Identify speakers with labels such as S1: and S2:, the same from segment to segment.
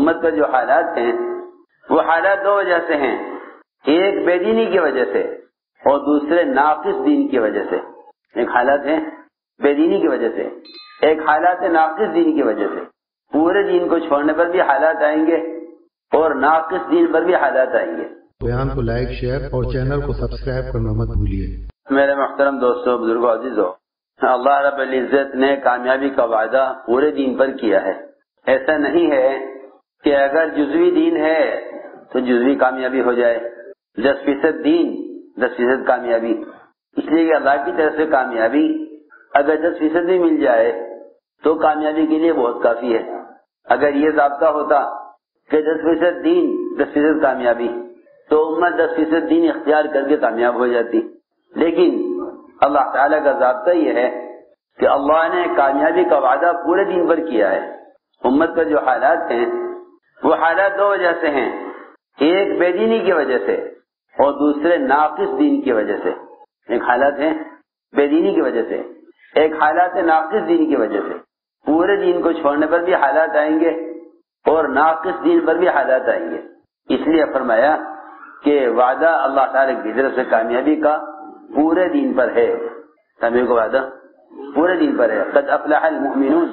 S1: امت پر جو حالات ہیں وہ حالات دو وجہ سے ہیں، ایک بے دینی کی وجہ سے اور دوسرے ناقص دین کی وجہ سے۔ ایک حالات ہیں بے دینی کی وجہ سے، ایک حالات ناقص دین کی وجہ سے۔ پورے دین کو چھوڑنے پر بھی حالات آئیں گے اور ناقص دین پر بھی حالات آئیں گے۔
S2: بیان کو لائک، شیئر اور چینل کو سبسکرائب کرنا مت بھولیے۔
S1: میرے محترم دوستو، بزرگوں، عزیزو، اللہ رب العزت نے کامیابی کا وعدہ پورے دین پر کیا ہے۔ ایسا نہیں ہے کہ اگر جزوی دین ہے تو جزوی کامیابی ہو جائے، 10% دین 10% کامیابی۔ اس لیے کہ اللہ کی طرف سے کامیابی اگر 10% بھی مل جائے تو کامیابی کے لیے بہت کافی ہے۔ اگر یہ ضابطہ ہوتا کہ 10% دین 10% کامیابی تو امت 10% دین اختیار کر کے کامیاب ہو جاتی، لیکن اللہ تعالیٰ کا ضابطہ یہ ہے کہ اللہ نے کامیابی کا وعدہ پورے دین پر کیا ہے۔ امت پر جو حالات ہیں وہ حالات دو وجہ سے ہیں، ایک بے دینی کی وجہ سے اور دوسرے ناقص دین کی وجہ سے۔ ایک حالات ہیں بے دینی کی وجہ سے، ایک حالات ناقص دین کی وجہ سے۔ پورے دین کو چھوڑنے پر بھی حالات آئیں گے اور ناقص دین پر بھی حالات آئیں گے۔ اس لیے فرمایا کہ وعدہ اللہ تعالیٰ کی طرف سے کامیابی کا پورے دین پر ہے، کامیابی کا وعدہ پورے دین پر ہے۔ قد افلح المؤمنون،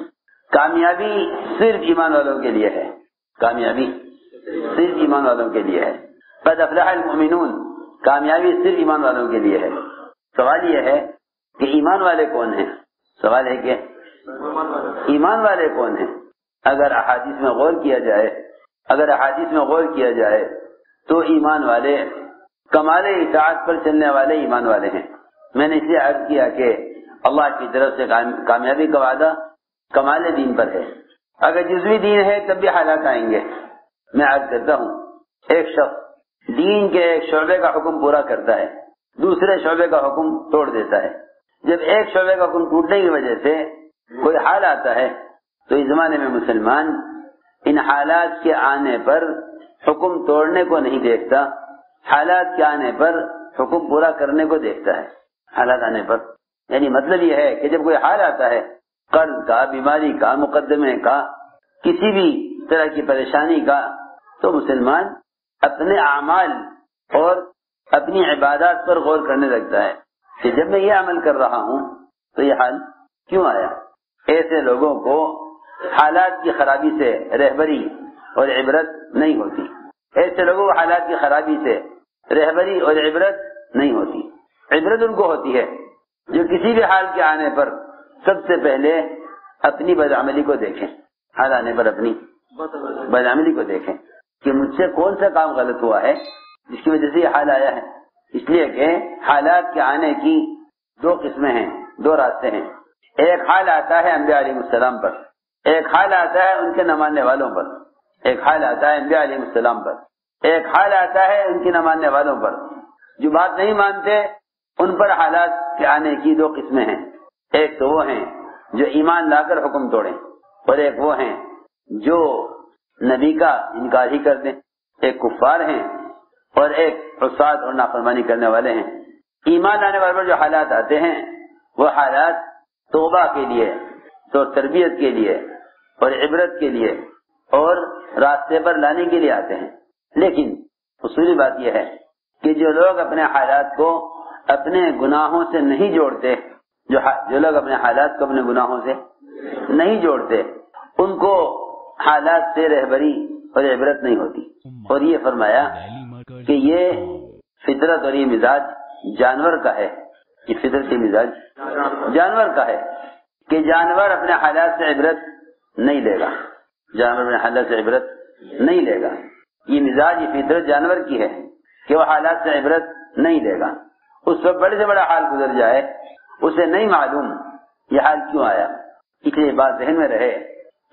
S1: کامیابی صرف ایمان والوں کے لیے ہے، کامیابی صرف ایمان والوں کے لیے ہے۔ قد افلح المؤمنون، کامیابی صرف ایمان والوں کے لیے ہے۔ سوال یہ ہے کہ ایمان والے کون ہیں؟ سوال ہے کہ ایمان والے کون ہیں؟ اگر احادیث میں غور کیا جائے تو ایمان والے کمال اطاعت پر چلنے والے ایمان والے ہیں۔ میں نے اس لیے عرض کیا کہ اللہ کی طرف سے کامیابی کا وعدہ کمال دین پر ہے۔ اگر جزوی دین ہے تب بھی حالات آئیں گے۔ میں عرض کرتا ہوں، ایک شخص دین کے ایک شعبے کا حکم پورا کرتا ہے، دوسرے شعبے کا حکم توڑ دیتا ہے۔ جب ایک شعبے کا حکم ٹوٹنے کی وجہ سے کوئی حال آتا ہے تو اس زمانے میں مسلمان ان حالات کے آنے پر حکم توڑنے کو نہیں دیکھتا، حالات کے آنے پر حکم پورا کرنے کو دیکھتا ہے۔ حالات آنے پر یعنی مطلب یہ ہے کہ جب کوئی حال آتا ہے، قرض کا، بیماری کا، مقدمے کا، کسی بھی طرح کی پریشانی کا، تو مسلمان اپنے اعمال اور اپنی عبادات پر غور کرنے لگتا ہے کہ جب میں یہ عمل کر رہا ہوں تو یہ حال کیوں آیا۔ ایسے لوگوں کو حالات کی خرابی سے رہبری اور عبرت نہیں ہوتی، ایسے لوگوں کو حالات کی خرابی سے رہبری اور عبرت نہیں ہوتی۔ عبرت ان کو ہوتی ہے جو کسی بھی حال کے آنے پر سب سے پہلے اپنی بدعملی کو دیکھیں، حال آنے پر اپنی بدعملی کو دیکھیں کہ مجھ سے کون سا کام غلط ہوا ہے جس کی وجہ سے یہ حال آیا ہے۔ اس لیے کہ حالات کے آنے کی دو قسمیں ہیں، دو راستے ہیں۔ ایک حال آتا ہے انبیاء علیہ السلام پر، ایک حال آتا ہے ان کے نہ ماننے والوں پر۔ ایک حال آتا ہے انبیاء علیہ السلام پر، ایک حال آتا ہے ان کے نہ ماننے والوں پر۔ جو بات نہیں مانتے ان پر حالات کے آنے کی دو قسمیں ہیں۔ ایک تو وہ ہیں جو ایمان لا کر حکم توڑیں، اور ایک وہ ہیں جو نبی کا انکار ہی کر دیں۔ ایک کفار ہیں اور ایک عصات اور نافرمانی کرنے والے ہیں۔ ایمان لانے والے پر جو حالات آتے ہیں وہ حالات توبہ کے لیے، تو تربیت کے لیے اور عبرت کے لیے اور راستے پر لانے کے لیے آتے ہیں۔ لیکن اصولی بات یہ ہے کہ جو لوگ اپنے حالات کو اپنے گناہوں سے نہیں جوڑتے، جو لوگ اپنے حالات کو اپنے گناہوں سے نہیں جوڑتے، ان کو حالات سے رہبری اور عبرت نہیں ہوتی۔ اور یہ فرمایا کہ یہ فطرت اور یہ مزاج جانور کا ہے، یہ فطرتی مزاج جانور کا ہے کہ جانور اپنے حالات سے عبرت نہیں لے گا، جانور اپنے حالات سے عبرت نہیں لے گا۔ یہ مزاج، یہ فطرت جانور کی ہے کہ وہ حالات سے عبرت نہیں لے گا۔ اس وقت بڑے سے بڑا حال گزر جائے، اسے نہیں معلوم یہ حال کیوں آیا۔ اس لیے بات ذہن میں رہے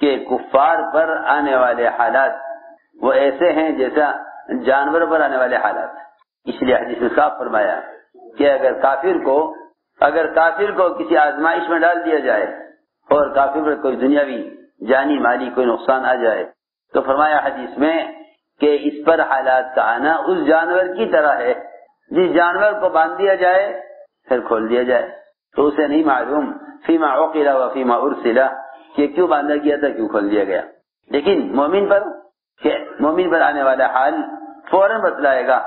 S1: کہ کفار پر آنے والے حالات وہ ایسے ہیں جیسا جانور پر آنے والے حالات۔ اس لیے حدیث میں صاف فرمایا کہ اگر کافر کو کسی آزمائش میں ڈال دیا جائے اور کافر پر کوئی دنیاوی جانی مالی کوئی نقصان آ جائے تو فرمایا حدیث میں کہ اس پر حالات کا آنا اس جانور کی طرح ہے جس جانور کو باندھ دیا جائے پھر کھول دیا جائے تو اسے نہیں معلوم فیما عقل و فیما ارسل کہ کیوں باندھا گیا تھا، کیوں کھول دیا گیا۔ لیکن مومن پر مومن پر آنے والا حال فوراً بتلائے گا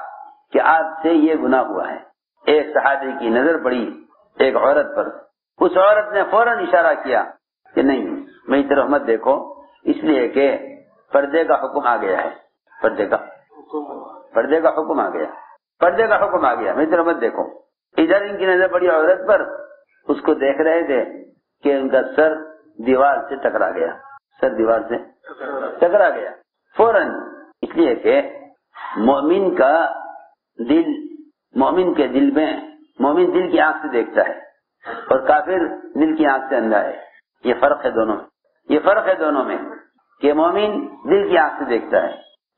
S1: کہ آپ سے یہ گناہ ہوا ہے۔ ایک صحابی کی نظر پڑی ایک عورت پر، اس عورت نے فوراً اشارہ کیا کہ نہیں میری طرف مت دیکھو، اس لیے کہ پردے کا حکم آ گیا ہے، پردے کا حکم آ گیا، میری طرف مت دیکھو۔ ادھر ان کی نظر پڑی عورت پر، اس کو دیکھ رہے تھے کہ ان کا سر دیوار سے ٹکرا گیا فوراً، اس لیے کہ مومن کے دل میں، مومن دل کی آنکھ سے دیکھتا ہے اور کافر دل کی آنکھ سے اندھا ہے۔ یہ فرق ہے دونوں میں کہ مومن دل کی آنکھ سے دیکھتا ہے۔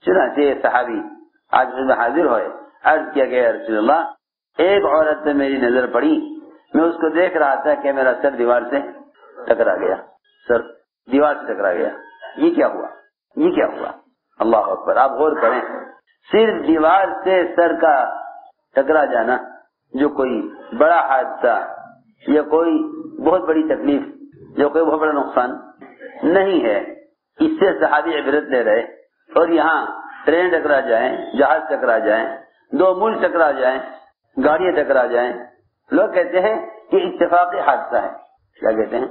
S1: چنانچہ یہ صحابی آج میں حاضر ہوئے، عرض کیا گیا رسول اللہ ایک عورت سے میری نظر پڑی، میں اس کو دیکھ رہا تھا کہ میرا سر دیوار سے ٹکرا گیا۔ یہ کیا ہوا؟ اللہ اکبر! آپ غور کریں، صرف دیوار سے سر کا ٹکرا جانا جو کوئی بڑا حادثہ یا کوئی بہت بڑی تکلیف یا کوئی بہت بڑا نقصان نہیں ہے، اس سے صحابی عبرت لے رہے، اور یہاں ٹرین ٹکرا جائیں، جہاز ٹکرا جائیں، دو ملک ٹکرا جائیں، گاڑیاں ٹکرا جائیں، لوگ کہتے ہیں کہ اتفاقی حادثہ ہے۔ کیا کہتے ہیں؟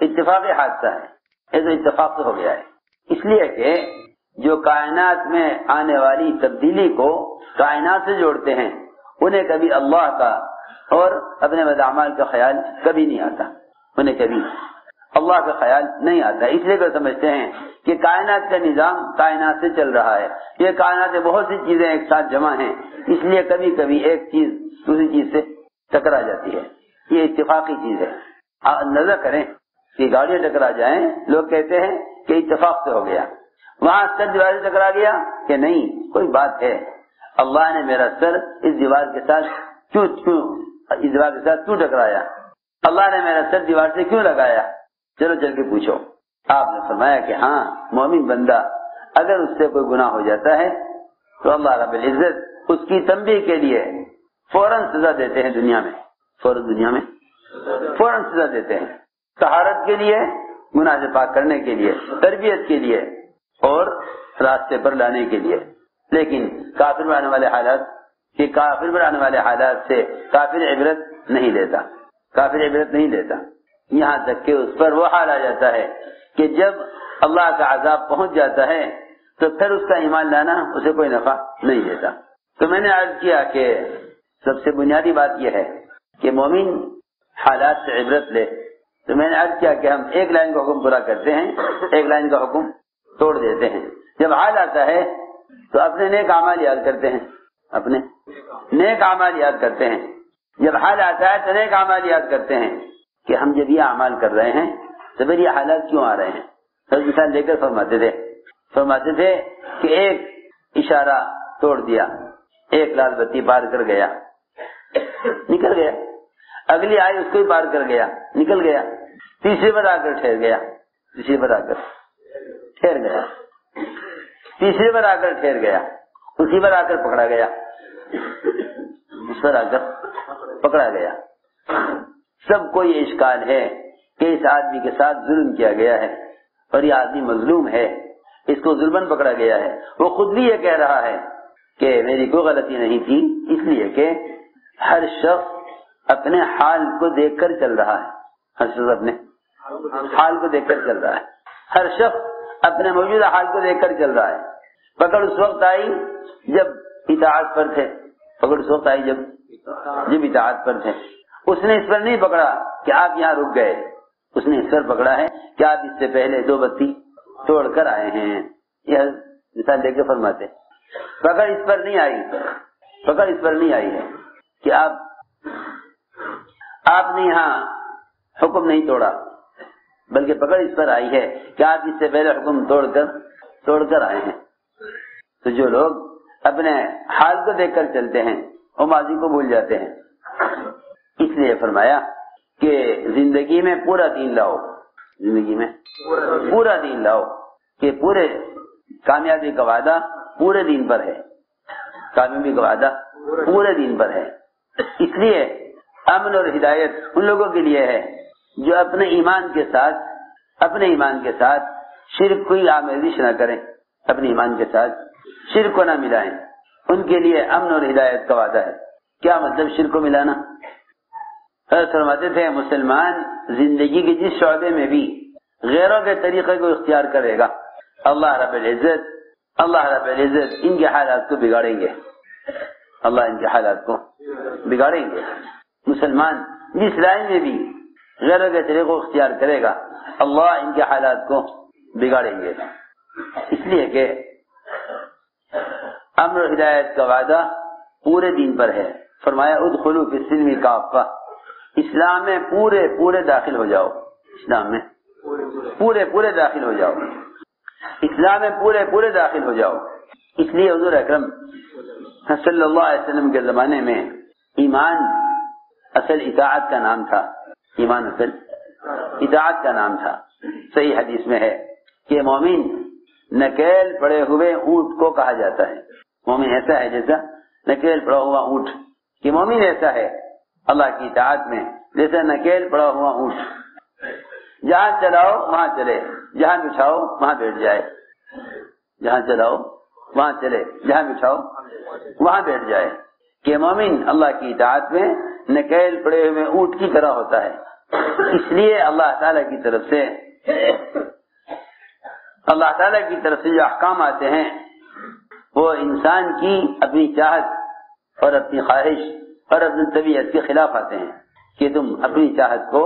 S1: اتفاقی حادثہ ہے، یہ تو اتفاق ہو گیا ہے۔ اس لیے کہ جو کائنات میں آنے والی تبدیلی کو کائنات سے جوڑتے ہیں، انہیں کبھی اللہ کا اور اپنے بداعمال کا خیال کبھی نہیں آتا، اللہ کا خیال نہیں آتا۔ اس لیے کہ سمجھتے ہیں کہ کائنات کا نظام کائنات سے چل رہا ہے، یہ کائنات میں بہت سی چیزیں ایک ساتھ جمع ہیں، اس لیے کبھی کبھی ایک چیز دوسری چیز سے ٹکرا جاتی ہے، یہ اتفاقی چیز ہے۔ نظر کریں کہ گاڑیاں ٹکرا جائیں، لوگ کہتے ہیں کہ اتفاق سے ہو گیا، وہاں سر دیوار سے ٹکرا گیا کہ نہیں، کوئی بات ہے، اللہ نے میرا سر اس دیوار کے ساتھ کیوں ٹکرایا، اللہ نے میرا سر دیوار سے کیوں لگایا، چلو چل کے پوچھو۔ آپ نے فرمایا کہ ہاں، مومن بندہ اگر اس سے کوئی گناہ ہو جاتا ہے تو اللہ رب العزت اس کی تنبیہ کے لیے فوراً سزا دیتے ہیں، دنیا میں فوراً سزا دیتے ہیں، طہارت کے لیے، گناہ سے پاک کرنے کے لیے، تربیت کے لیے اور راستے پر لانے کے لیے۔ لیکن کافر پر آنے والے حالات سے کافر عبرت نہیں لیتا، یہاں تک کہ اس پر وہ حال آ جاتا ہے کہ جب اللہ کا عذاب پہنچ جاتا ہے تو پھر اس کا ایمان لانا اسے کوئی نفع نہیں دیتا۔ تو میں نے عرض کیا کہ سب سے بنیادی بات یہ ہے کہ مومن حالات سے عبرت لے۔ تو میں نے عرض کیا کہ ہم ایک لائن کا حکم پورا کرتے ہیں، ایک لائن کا حکم توڑ دیتے ہیں۔ جب حال آتا ہے تو اپنے نیک اعمال یاد کرتے ہیں، جب حال آتا ہے تو نیک اعمال یاد کرتے ہیں کہ ہم جب یہ اعمال کر رہے ہیں تو پھر یہ حالات کیوں آ رہے ہیں۔ تو مثال لے کر فرماتے تھے کہ ایک اشارہ توڑ دیا، ایک لال بتی پار کر گیا، نکل گیا، اگلی آئی اس کو بھی پار کر گیا، نکل گیا، تیسری بار آ کر ٹھہر گیا، تیسری بار آ کر ٹھہر گیا، اسی پر آ کر پکڑا گیا، اس پر آ کر پکڑا گیا۔ سب کو یہ اشکال ہے کہ اس آدمی کے ساتھ ظلم کیا گیا ہے اور یہ آدمی مظلوم ہے، اس کو ظلماً پکڑا گیا ہے۔ وہ خود بھی یہ کہہ رہا ہے کہ میری کوئی غلطی نہیں تھی، اس لیے کہ ہر شخص اپنے حال کو دیکھ کر چل رہا ہے، ہر شخص اپنے موجودہ حال کو دیکھ کر چل رہا ہے۔ پکڑ اس وقت آئی جب اطاعت پر تھے، جب اطاعت پر تھے، اس نے اس پر نہیں پکڑا کہ آپ یہاں رک گئے، اس نے اس پر پکڑا ہے کہ آپ اس سے پہلے 2 بتی توڑ کر آئے ہیں۔ یہ مثال دے کے فرماتے پکڑ اس پر نہیں آئی ہے کہ آپ نے یہاں حکم نہیں توڑا، بلکہ پکڑ اس پر آئی ہے کہ آپ اس سے پہلے حکم توڑ کر آئے ہیں۔ تو جو لوگ اپنے حال کو دیکھ کر چلتے ہیں وہ ماضی کو بھول جاتے ہیں۔ اس لیے فرمایا کہ زندگی میں پورا دین لاؤ، کہ پورے کامیابی کا وعدہ پورے دین پر ہے، اس لیے امن اور ہدایت ان لوگوں کے لیے ہے جو اپنے ایمان کے ساتھ شرک کوئی آمیزش نہ کریں اپنے ایمان کے ساتھ شرک کو نہ ملائیں، ان کے لیے امن اور ہدایت کا وعدہ ہے۔ کیا مطلب شرک کو ملانا؟ حضرت فرماتے تھے مسلمان زندگی کے جس شعبے میں بھی غیروں کے طریقے کو اختیار کرے گا، اللہ رب العزت ان کے حالات کو بگاڑیں گے، اللہ ان کے حالات کو بگاڑیں گے۔ مسلمان جس لائن میں بھی غیروں کے طریقے کو اختیار کرے گا، اللہ ان کے حالات کو بگاڑیں گے۔ اس لیے کہ امر و ہدایت کا وعدہ پورے دین پر ہے۔ فرمایا ادخلوا فی السلم کافہ، اسلام میں پورے داخل ہو جاؤ، اسلام میں پورے داخل ہو جاؤ، اسلام میں پورے داخل ہو جاؤ۔ اس لیے حضور اکرم صلی اللہ علیہ وسلم کے زمانے میں ایمان اصل اطاعت کا نام تھا، ایمان اصل اطاعت کا نام تھا۔ صحیح حدیث میں ہے کہ مومن نکیل پڑے ہوئے اونٹ کو کہا جاتا ہے۔ مومن ایسا ہے جیسا نکیل پڑا ہوا اونٹ، کہ مومن ایسا ہے اللہ کی اطاعت میں جیسا نکیل پڑا ہوا اونٹ، جہاں چلاؤ وہاں چلے، جہاں بچھاؤ وہاں بیٹھ جائے، جہاں چلاؤ وہاں چلے، جہاں بچھاؤ وہاں بیٹھ جائے۔ کہ مومن اللہ کی اطاعت میں نکیل پڑے ہوئے اونٹ کی طرح ہوتا ہے۔ اس لیے اللہ تعالیٰ کی طرف سے جو احکام آتے ہیں وہ انسان کی اپنی چاہت اور اپنی خواہش اور اپنی طبیعت کے خلاف آتے ہیں، کہ تم اپنی چاہت کو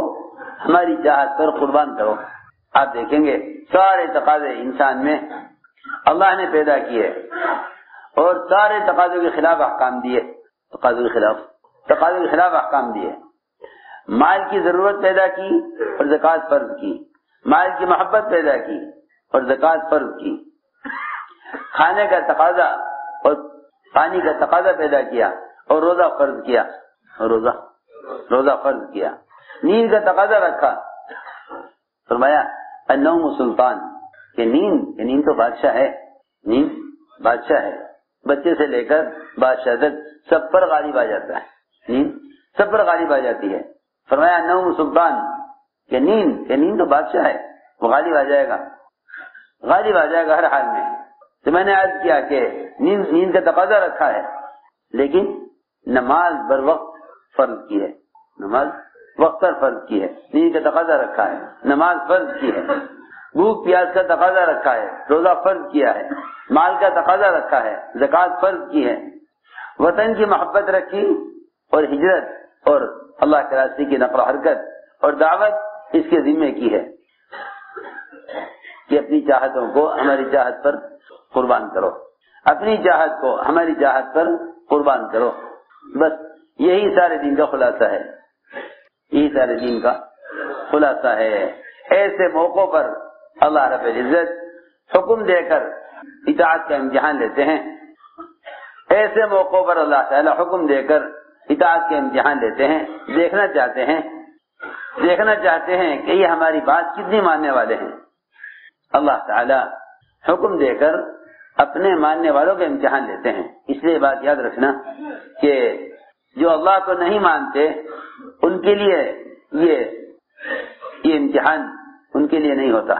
S1: ہماری چاہت پر قربان کرو۔ آپ دیکھیں گے سارے تقاضے انسان میں اللہ نے پیدا کیے اور سارے تقاضوں کے خلاف احکام دیے، تقاضوں کے خلاف احکام دیے۔ مال کی ضرورت پیدا کی اور زکوٰۃ فرض کی، مال کی محبت پیدا کی اور زکوٰۃ فرض کی، کھانے کا تقاضا اور پانی کا تقاضا پیدا کیا اور روزہ فرض کیا، اور روزہ فرض کیا۔ نیند کا تقاضا رکھا، فرمایا النوم سلطان، کہ نیند تو بادشاہ ہے، نیند بادشاہ ہے، بچے سے لے کر بادشاہ تک سب پر غالب آ جاتا ہے، نیند سب پر غالب آ جاتی ہے۔ فرمایا النوم سلطان، کہ نیند تو بادشاہ ہے، وہ غالب آ جائے گا ہر حال میں۔ تو میں نے عرض کیا کہ نیند کا تقاضا رکھا ہے، لیکن نماز بر وقت فرض کی ہے، نماز وقت پر فرض کی ہے، نیند کا تقاضا رکھا ہے، نماز فرض کی ہے، بھوک پیاس کا تقاضا رکھا ہے، روزہ فرض کیا ہے، مال کا تقاضا رکھا ہے، زکوٰۃ فرض کی ہے، وطن کی محبت رکھی اور ہجرت اور اللہ کے راستے کی نقل و حرکت اور دعوت اس کے ذمے کی ہے کہ اپنی چاہتوں کو ہماری چاہت پر قربان کرو، اپنی چاہت کو ہماری چاہت پر قربان کرو۔ بس یہی سارے دین کا خلاصہ ہے، یہی سارے دین کا خلاصہ ہے۔ ایسے موقعوں پر اللہ رب العزت حکم دے کر اطاعت کا امتحان لیتے ہیں، ایسے موقعوں پر اللہ تعالی حکم دے کر اطاعت کا امتحان لیتے ہیں، دیکھنا چاہتے ہیں کہ یہ ہماری بات کتنی ماننے والے ہیں۔ اللہ تعالی حکم دے کر اپنے ماننے والوں کا امتحان لیتے ہیں۔ اس لیے بات یاد رکھنا کہ جو اللہ کو نہیں مانتے ان کے لیے یہ امتحان ان کے لیے نہیں ہوتا۔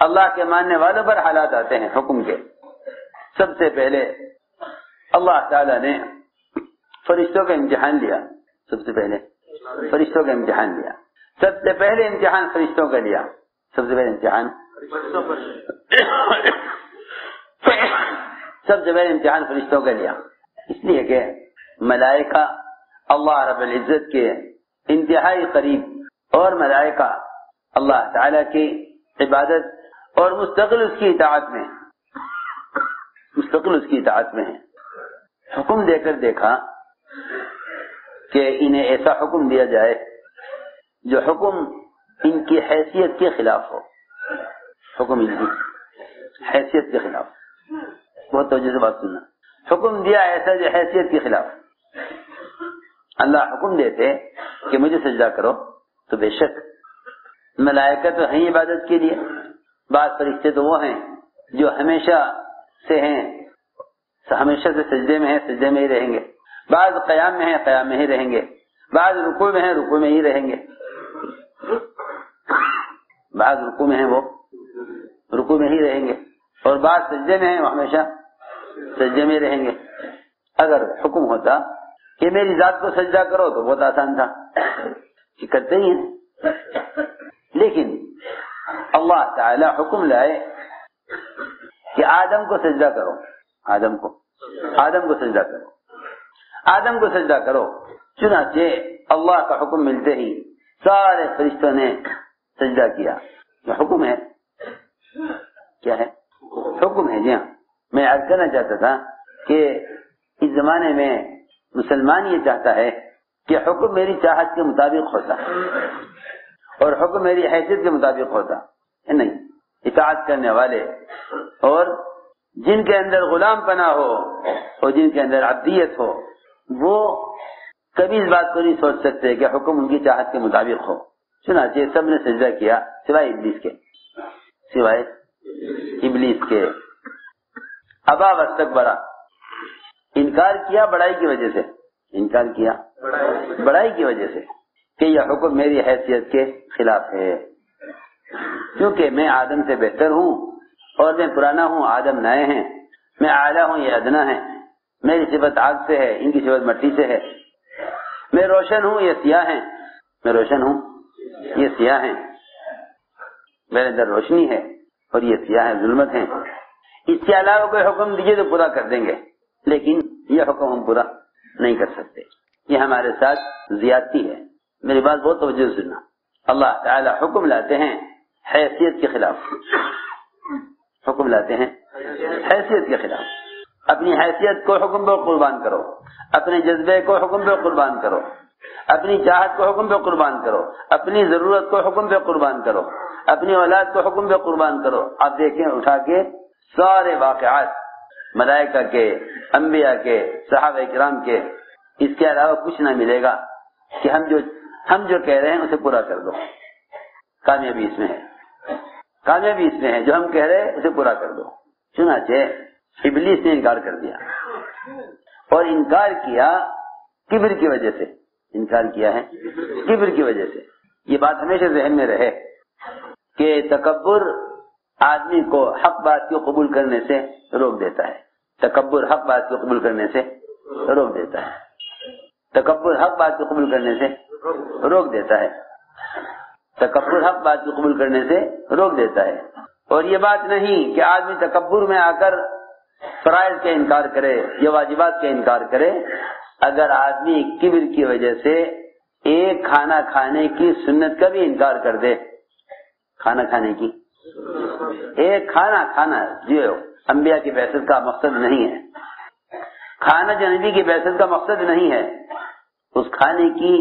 S1: اللہ کے ماننے والوں پر حالات آتے ہیں حکم کے۔ سب سے پہلے اللہ تعالی نے فرشتوں کا امتحان لیا، سب سے پہلے فرشتوں کا امتحان لیا، سب سے پہلے امتحان فرشتوں کا لیا، سب سے پہلے امتحان فرشتوں کا لیا، اس لیے کہ ملائکہ اللہ رب العزت کے انتہائی قریب اور ملائکہ اللہ تعالی کی عبادت اور مستقل اس کی اطاعت میں ہے۔ حکم دے کر دیکھا کہ انہیں ایسا حکم دیا جائے جو حکم ان کی حیثیت کے خلاف ہو، حکم ان کی حیثیت کے خلاف، بہت توجہ سے بات سننا، حکم دیا ایسا جو حیثیت کے خلاف۔ اللہ حکم دیتے کہ مجھے سجدہ کرو تو بے شک ملائکہ تو ہیں عبادت کے لیے، بعض فرشتے تو وہ ہیں جو ہمیشہ سے سجدے میں ہیں، سجدے میں ہی رہیں گے، بعض قیام میں ہیں، قیام میں ہی رہیں گے، بعض رکوع میں ہیں، رکوع میں ہی رہیں گے، بعض رکوع میں ہیں وہ رکوع میں ہی رہیں گے، اور بعض سجدے میں ہیں وہ ہمیشہ سجدے میں رہیں گے. اگر حکم ہوتا کہ میری ذات کو سجدہ کرو تو بہت آسان تھا, کرتے ہی ہیں. لیکن اللہ تعالی حکم لائے کہ آدم کو سجدہ کرو, آدم کو سجدہ کرو, آدم کو سجدہ کرو. چنانچہ اللہ کا حکم ملتے ہی سارے فرشتوں نے سجدہ کیا. یہ حکم ہے, کیا ہے؟ حکم ہے. جی ہاں, میں عرض کرنا چاہتا تھا کہ اس زمانے میں مسلمان یہ چاہتا ہے کہ حکم میری چاہت کے مطابق ہوتا اور حکم میری حیثیت کے مطابق ہوتا. نہیں, اطاعت کرنے والے اور جن کے اندر غلام پنا ہو اور جن کے اندر عبدیت ہو وہ کبھی اس بات کو نہیں سوچ سکتے کہ حکم ان کی چاہت کے مطابق ہو. چنانچہ سب نے سجدہ کیا سوائے ابلیس کے. ابا واستکبر, انکار کیا بڑائی کی وجہ سے, انکار کیا بڑائی کی وجہ سے کہ یہ حکم میری حیثیت کے خلاف ہے, کیونکہ میں آدم سے بہتر ہوں اور میں پرانا ہوں, آدم نئے ہیں, میں اعلیٰ ہوں یہ ادنا ہے, میری صفت آگ سے ہے ان کی صفت مٹی سے ہے, میں روشن ہوں یہ سیاہ ہیں, میں روشن ہوں یہ سیاہ ہیں, میرے اندر روشنی ہے اور یہ سیاہ ہے, ظلمت ہیں. اس کے علاوہ کوئی حکم دیجیے تو پورا کر دیں گے, لیکن یہ حکم ہم پورا نہیں کر سکتے, یہ ہمارے ساتھ زیادتی ہے. میری بات بہت توجہ سننا. اللہ تعالی حکم لاتے ہیں حیثیت کے خلاف, حکم لاتے ہیں حیثیت کے خلاف. اپنی حیثیت کو حکم پہ قربان کرو, اپنے جذبے کو حکم پہ قربان کرو, اپنی چاہت کو حکم پہ قربان کرو, اپنی ضرورت کو حکم پہ قربان کرو, اپنی اولاد کو حکم پہ قربان کرو. آپ دیکھیں اٹھا کے سارے واقعات ملائکہ کے, انبیاء کے, صحابہ کرام کے, اس کے علاوہ کچھ نہ ملے گا کہ ہم جو کہہ رہے ہیں اسے پورا کر دو. کامیابی اس میں ہے, کامیابی اس میں ہے, جو ہم کہہ رہے ہیں اسے پورا کر دو. چنانچہ ابلیس نے انکار کر دیا اور انکار کیا کبر کی وجہ سے, انکار کیا ہے کبر کی وجہ سے. یہ بات ہمیشہ ذہن میں رہے کہ تکبر آدمی کو حق بات کو قبول کرنے سے روک دیتا ہے. تکبر حق بات کو قبول کرنے سے روک دیتا ہے. تکبر حق بات کو قبول کرنے سے روک دیتا ہے. تکبر حق بات کو قبول کرنے سے روک دیتا ہے. اور یہ بات نہیں کہ آدمی تکبر میں آ کر فرائض کا انکار کرے یا واجبات کا انکار کرے. اگر آدمی کبر کی وجہ سے ایک کھانا کھانے کی سنت کا بھی انکار کر دے, کھانا کھانے کی, ایک کھانا جو انبیاء کی بعثت کا مقصد نہیں ہے, کھانا جو نبی کی بعثت کا مقصد نہیں ہے, اس کھانے کی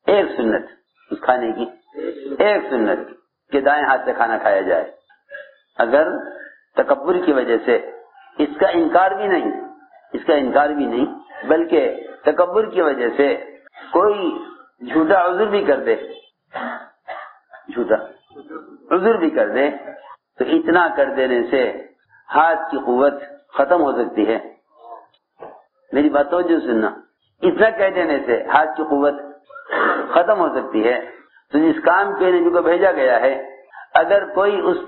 S1: ایک سنت, اس کھانے کی ایک سنت کہ دائیں ہاتھ سے کھانا کھایا جائے, اگر تکبر کی وجہ سے اس کا انکار بھی نہیں بلکہ تکبر کی وجہ سے کوئی جھوٹا عذر بھی کر دے, جھوٹا عذر بھی کر دے, تو اتنا کر دینے سے ہاتھ کی قوت ختم ہو سکتی ہے. میری بات توجہ سننا, اتنا کہہ دینے سے ہاتھ کی قوت ختم ہو سکتی ہے. تو جس کام کے نبی کو بھیجا گیا ہے اگر کوئی اس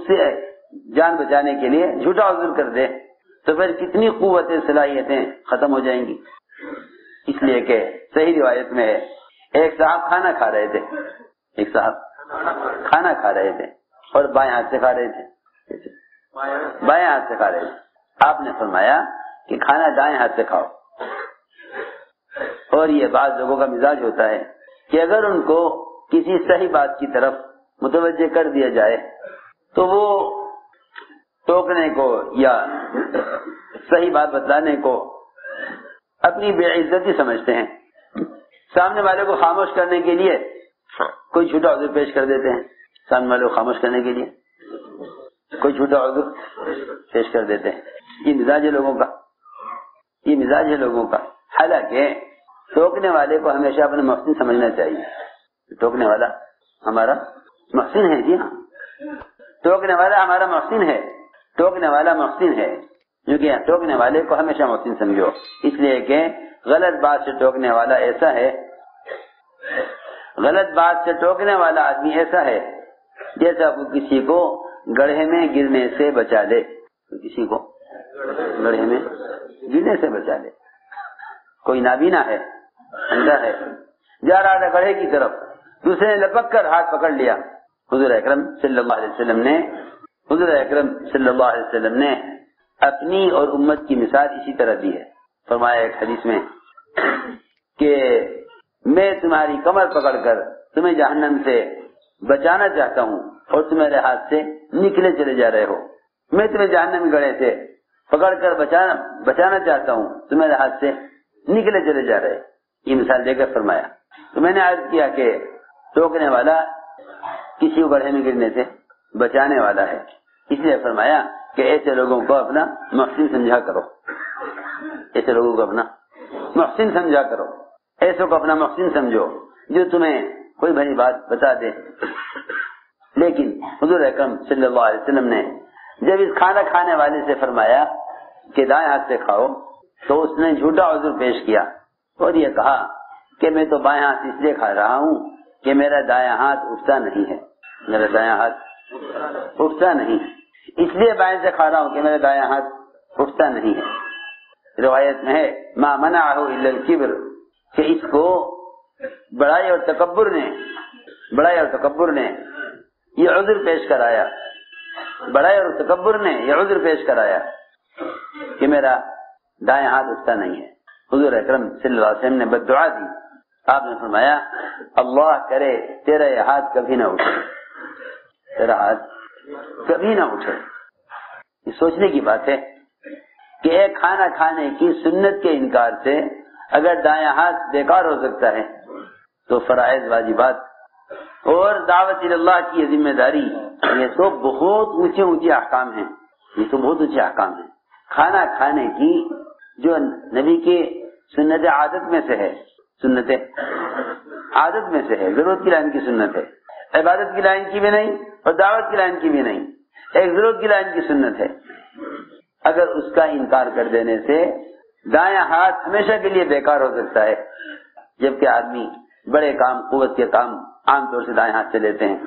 S1: سے جان بچانے کے لیے جھوٹا عذر کر دے تو پھر کتنی قوتیں صلاحیتیں ختم ہو جائیں گی. اس لیے کہ صحیح روایت میں ہے ایک صاحب کھانا کھا رہے تھے اور بائیں ہاتھ سے کھا رہے تھے, بائیں ہاتھ سے کھا رہے تھے. آپ نے فرمایا کہ کھانا دائیں ہاتھ سے کھاؤ. اور یہ بعض لوگوں کا مزاج ہوتا ہے کہ اگر ان کو کسی صحیح بات کی طرف متوجہ کر دیا جائے تو وہ ٹوکنے کو یا صحیح بات بتلانے کو اپنی بے عزتی سمجھتے ہیں. سامنے والے کو خاموش کرنے کے لیے کوئی جھوٹا عذر پیش کر دیتے ہیں, سامنے والے کو خاموش کرنے کے لیے کوئی جھوٹا عذر پیش کر دیتے ہیں. یہ مزاج ہے لوگوں کا, یہ مزاج ہے لوگوں کا. حالانکہ ٹوکنے والے کو ہمیشہ اپنے محسن سمجھنا چاہیے. ٹوکنے والا ہمارا محسن ہے, جی ہاں, ٹوکنے والا ہمارا محسن ہے, ٹوکنے والا محسن ہے, کیونکہ ٹوکنے والے کو ہمیشہ محسن سمجھو. اس لیے کہ غلط بات سے ٹوکنے والا ایسا ہے, غلط بات سے ٹوکنے والا آدمی ایسا ہے جیسا کسی کو گڑھے میں گرنے سے بچا لے، کسی کو گڑھے میں گرنے سے بچا لے. کوئی نابینا ہے، اندھا ہے، جا رہا تھا گڑھے کی طرف، دوسرے نے لپک کر ہاتھ پکڑ لیا. حضور اکرم صلی اللہ علیہ وسلم نے اپنی اور امت کی مثال اسی طرح دی ہے. فرمایا ایک حدیث میں کہ میں تمہاری کمر پکڑ کر تمہیں جہنم سے بچانا چاہتا ہوں اور تم میرے ہاتھ سے نکلے چلے جا رہے ہو. میں تمہیں جہنم گڑھے سے پکڑ کر بچانا چاہتا ہوں، تم میرے ہاتھ سے نکلے چلے جا رہے. یہ مثال دے کر فرمایا. تو میں نے عرض کیا کہ ٹوکنے والا کسی کو گڑھے میں گرنے سے بچانے والا ہے، اس لیے فرمایا کہ ایسے لوگوں کو اپنا محسن سمجھا کرو، ایسے لوگوں کو اپنا محسن سمجھا کرو، ایسوں کو اپنا محسن سمجھو جو تمہیں کوئی بھلی بات بتا دے. لیکن حضور اکرم صلی اللہ علیہ وسلم نے جب اس کھانا کھانے والے سے فرمایا کہ دائیں ہاتھ سے کھاؤ تو اس نے جھوٹا عذر پیش کیا اور یہ کہا کہ میں تو بائیں ہاتھ اس لیے کھا رہا ہوں کہ میرا دایاں ہاتھ اٹھتا نہیں ہے، میرا دایاں ہاتھ اٹھتا نہیں، اس لیے بائیں سے کھا رہا ہوں کہ میرا دایاں ہاتھ اٹھتا نہیں ہے. روایت میں ہے ما منعه الا الكبر، کہ اس کو بڑائی اور تکبر نے یہ عذر پیش کرایا، بڑائی اور تکبر نے یہ عذر پیش کرایا کہ میرا دایاں ہاتھ اٹھتا نہیں ہے. حضور اکرم صلی اللہ علیہ وسلم نے بددعا دی. آپ نے فرمایا اللہ کرے تیرا یہ ہاتھ کبھی نہ اٹھے، تیرا ہاتھ کبھی نہ اٹھے. یہ سوچنے کی بات ہے کہ ایک کھانا کھانے کی سنت کے انکار سے اگر دایاں ہاتھ بیکار ہو سکتا ہے تو فرائض واجبات اور دعوت اللہ کی یہ ذمہ داری، یہ تو بہت اونچے احکام ہیں، یہ تو بہت اونچے احکام ہیں. کھانا کھانے کی جو نبی کے سنت عادت میں سے ہے، سنت عادت میں سے ہے، ضرورت کی لائن کی سنت ہے، عبادت کی لائن کی بھی نہیں اور دعوت کی لائن کی بھی نہیں، ایک ضرورت کی لائن کی سنت ہے. اگر اس کا انکار کر دینے سے دایاں ہاتھ ہمیشہ کے لیے بیکار ہو سکتا ہے، جبکہ آدمی بڑے کام، قوت کے کام عام طور سے دائیں ہاتھ سے لیتے ہیں.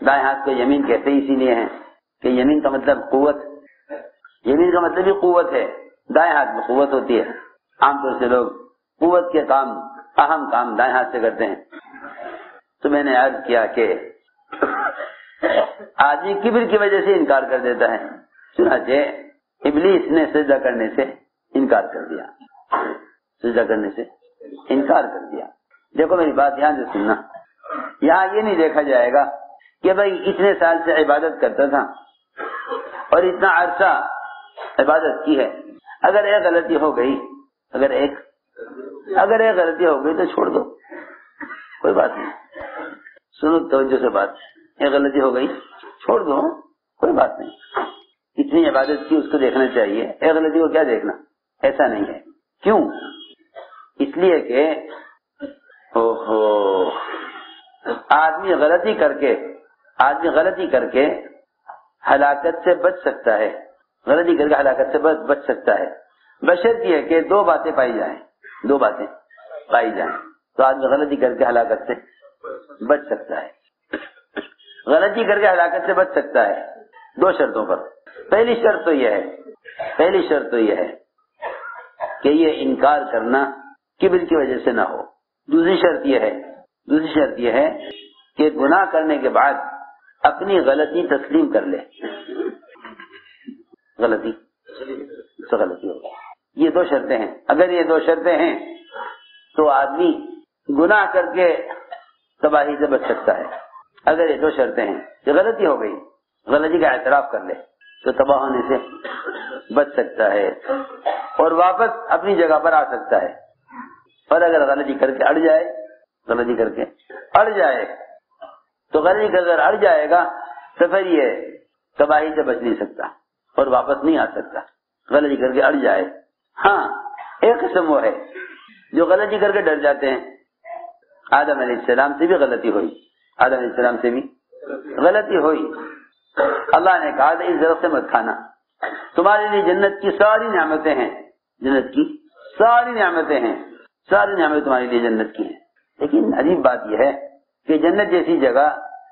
S1: دائیں ہاتھ کو یمین کہتے ہی اسی لیے ہیں کہ یمین کا مطلب قوت، یمین کا مطلب ہی قوت ہے، دائیں ہاتھ میں قوت ہوتی ہے. عام طور سے لوگ قوت کے کام، اہم کام دائیں ہاتھ سے کرتے ہیں. تو میں نے عرض کیا کہ آدمی کبر کی وجہ سے انکار کر دیتا ہے. چنانچہ ابلیس نے سجدہ کرنے سے انکار کر دیا، سجدہ کرنے سے انکار کر دیا. دیکھو میری بات دھیان سے سننا، یہاں یہ نہیں دیکھا جائے گا کہ بھائی اتنے سال سے عبادت کرتا تھا اور اتنا عرصہ عبادت کی ہے، اگر ایک غلطی ہو گئی، اگر ایک غلطی ہو گئی تو چھوڑ دو، کوئی بات نہیں. سنو توجہ سے بات، ایک غلطی ہو گئی چھوڑ دو، کوئی بات نہیں. اتنی عبادت کی اس کو دیکھنا چاہیے، ایک غلطی کو کیا دیکھنا، ایسا نہیں ہے. کیوں؟ اس لیے کہ آدمی غلطی کر کے ہلاکت سے بچ سکتا ہے، غلطی کر کے ہلاکت سے بچ سکتا ہے، بشرط یہ کہ دو باتیں پائی جائیں. تو آدمی غلطی کر کے ہلاکت سے بچ سکتا ہے. غلطی کر کے ہلاکت سے بچ سکتا ہے دو شرطوں پر. پہلی شرط تو یہ ہے کہ یہ انکار کرنا کبر کی وجہ سے نہ ہو. دوسری شرط یہ ہے کہ گناہ کرنے کے بعد اپنی غلطی تسلیم کر لے. غلطی ہوگی. یہ دو شرطیں ہیں. اگر یہ دو شرطیں ہیں تو آدمی گناہ کر کے تباہی سے بچ سکتا ہے. اگر یہ دو شرطیں ہیں کہ غلطی ہو گئی، غلطی کا اعتراف کر لے تو تباہ ہونے سے بچ سکتا ہے اور واپس اپنی جگہ پر آ سکتا ہے. اور اگر غلطی کر کے اڑ جائے تو غلطی کر کر اڑ جائے گا تو پھر یہ تباہی سے بچ نہیں سکتا اور واپس نہیں آ سکتا. غلطی کر کے اڑ جائے. ہاں، ایک قسم وہ ہے جو غلطی کر کے ڈر جاتے ہیں. آدم علیہ السلام سے بھی غلطی ہوئی. اللہ نے کہا اس درخت سے مت کھانا، تمہارے لیے جنت کی ساری نعمتیں ہیں، ساری نعمتیں تمہارے لیے جنت کی ہیں. لیکن عجیب بات یہ ہے کہ جنت جیسی جگہ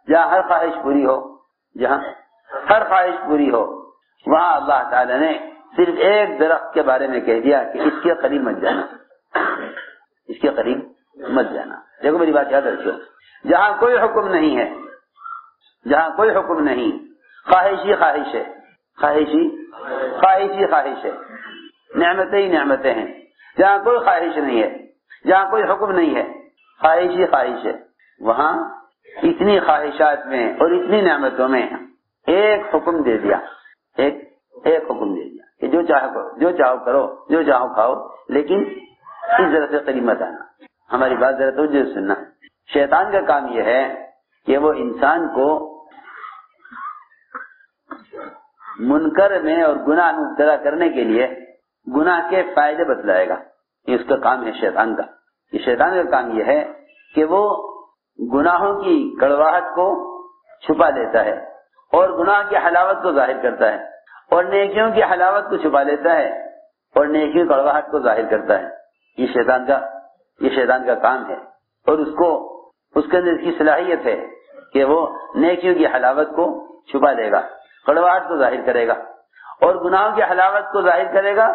S1: جہاں ہر خواہش پوری ہو، جہاں ہر خواہش پوری ہو، وہاں اللہ تعالیٰ نے صرف ایک درخت کے بارے میں کہہ دیا کہ اس کے قریب مت جانا، اس کے قریب مت جانا۔ دیکھو میری بات یاد رکھو، جہاں کوئی حکم نہیں ہے، جہاں کوئی حکم نہیں، خواہش ہی خواہش ہے، خواہش ہی خواہش ہے، نعمتیں ہی نعمتیں ہیں۔ جہاں کوئی خواہش نہیں ہے، جہاں کوئی حکم نہیں ہے، خواہش ہی خواہش ہے، وہاں اتنی خواہشات میں اور اتنی نعمتوں میں ایک حکم دے دیا، ایک حکم دے دیا کہ جو چاہو کرو، جو چاہو کھاؤ، لیکن اس طرح سے قریب مت آنا۔ ہماری بات ذرا توجہ سے سننا۔ شیطان کا کام یہ ہے کہ وہ انسان کو منکر میں اور گناہ میں مبتلا کرنے کے لیے گناہ کے فائدے بتلائے گا، یہ اس کا کام ہے شیطان کا۔ یہ شیطان کا کام یہ ہے کہ وہ گناہوں کی کڑواہٹ کو چھپا لیتا ہے اور گناہ کی حلاوت کو ظاہر کرتا ہے، اور نیکیوں کی حلاوت کو چھپا لیتا ہے اور نیکیوں کی کڑواہٹ کو ظاہر کرتا ہے۔ یہ شیطان کا کام ہے، اور اس کے اندر اس کی صلاحیت ہے کہ وہ نیکیوں کی حلاوت کو چھپا لے گا، کڑواہٹ کو ظاہر کرے گا، اور گناہوں کی حلاوت کو ظاہر کرے گا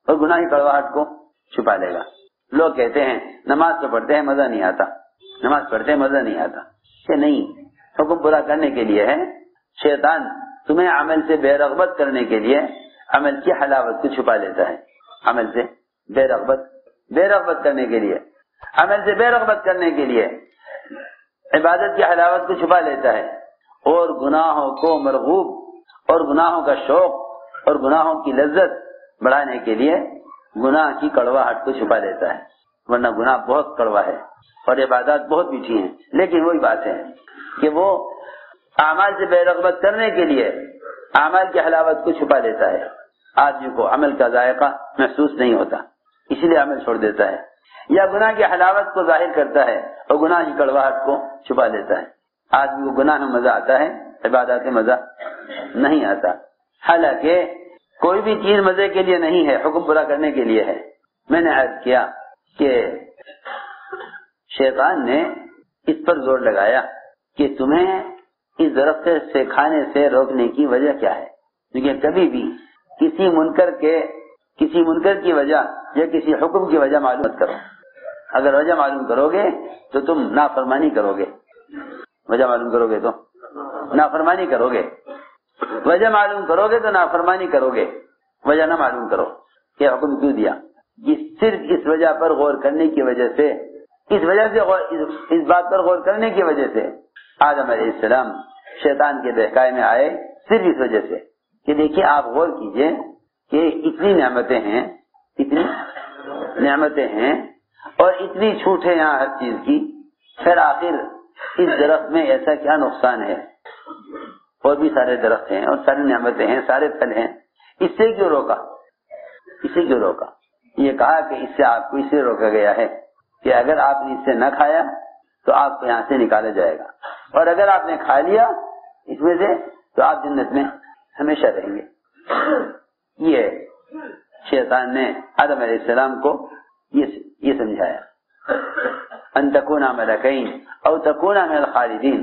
S1: اور گناہ کی کڑواہٹ کو چھپا لے گا۔ لوگ کہتے ہیں نماز تو پڑھتے ہیں مزہ نہیں آتا، نماز پڑھتے ہیں مزہ نہیں آتا، کہ نہیں، حکم پورا کرنے کے لیے ہے۔ شیطان تمہیں عمل سے بے رغبت کرنے کے لیے عمل کی حلاوت کو چھپا لیتا ہے، عمل سے بے رغبت کرنے کے لیے، عمل سے بے رغبت کرنے کے لیے عبادت کی حلاوت کو چھپا لیتا ہے، اور گناہوں کو مرغوب اور گناہوں کا شوق اور گناہوں کی لذت بڑھانے کے لیے گناہ کی کڑواہٹ کو چھپا لیتا ہے۔ ورنہ گناہ بہت کڑوا ہے اور عبادات بہت میٹھی ہیں، لیکن وہی بات ہے کہ وہ اعمال سے بے رغبت کرنے کے لیے اعمال کی حلاوت کو چھپا لیتا ہے۔ آدمی کو عمل کا ذائقہ محسوس نہیں ہوتا، اسی لیے عمل چھوڑ دیتا ہے، یا گناہ کی حلاوت کو ظاہر کرتا ہے اور گناہ کی کڑواہٹ کو چھپا لیتا ہے۔ آدمی کو گناہ میں مزہ آتا ہے، عبادات میں مزہ نہیں آتا، حالانکہ کوئی بھی چیز مزے کے لیے نہیں ہے، حکم پورا کرنے کے لیے ہے۔ میں نے عرض کیا کہ شیطان نے اس پر زور لگایا کہ تمہیں اس درخت سے کھانے سے روکنے کی وجہ کیا ہے، کیونکہ کبھی بھی کسی منکر کی وجہ یا کسی حکم کی وجہ معلوم مت کرو۔ اگر وجہ معلوم کرو گے تو تم نافرمانی کرو گے، وجہ معلوم کرو گے تو نافرمانی کرو گے، وجہ معلوم کرو گے تو نافرمانی کرو گے۔ وجہ نہ معلوم کرو کہ حکم کیوں دیا، یہ صرف اس وجہ پر غور کرنے کی وجہ سے، اس بات پر غور کرنے کی وجہ سے آدم علیہ السلام شیطان کے بہکائے میں آئے، صرف اس وجہ سے کہ دیکھیے آپ غور کیجئے کہ اتنی نعمتیں ہیں اور اتنی چھوٹ ہے یہاں ہر چیز کی، پھر آخر اس درخت میں ایسا کیا نقصان ہے؟ اور بھی سارے درخت ہیں اور ساری نعمتیں ہیں، سارے پھل ہیں، اس سے کیوں روکا؟ یہ کہا کہ اس سے آپ کو اس لیے روکا گیا ہے کہ اگر آپ نے اس سے نہ کھایا تو آپ کو یہاں سے نکالا جائے گا، اور اگر آپ نے کھا لیا اس میں سے تو آپ جنت میں ہمیشہ رہیں گے۔ یہ شیطان نے آدم علیہ السلام کو یہ سمجھایا، ان تکونا ملکین او تکونا من الخالدین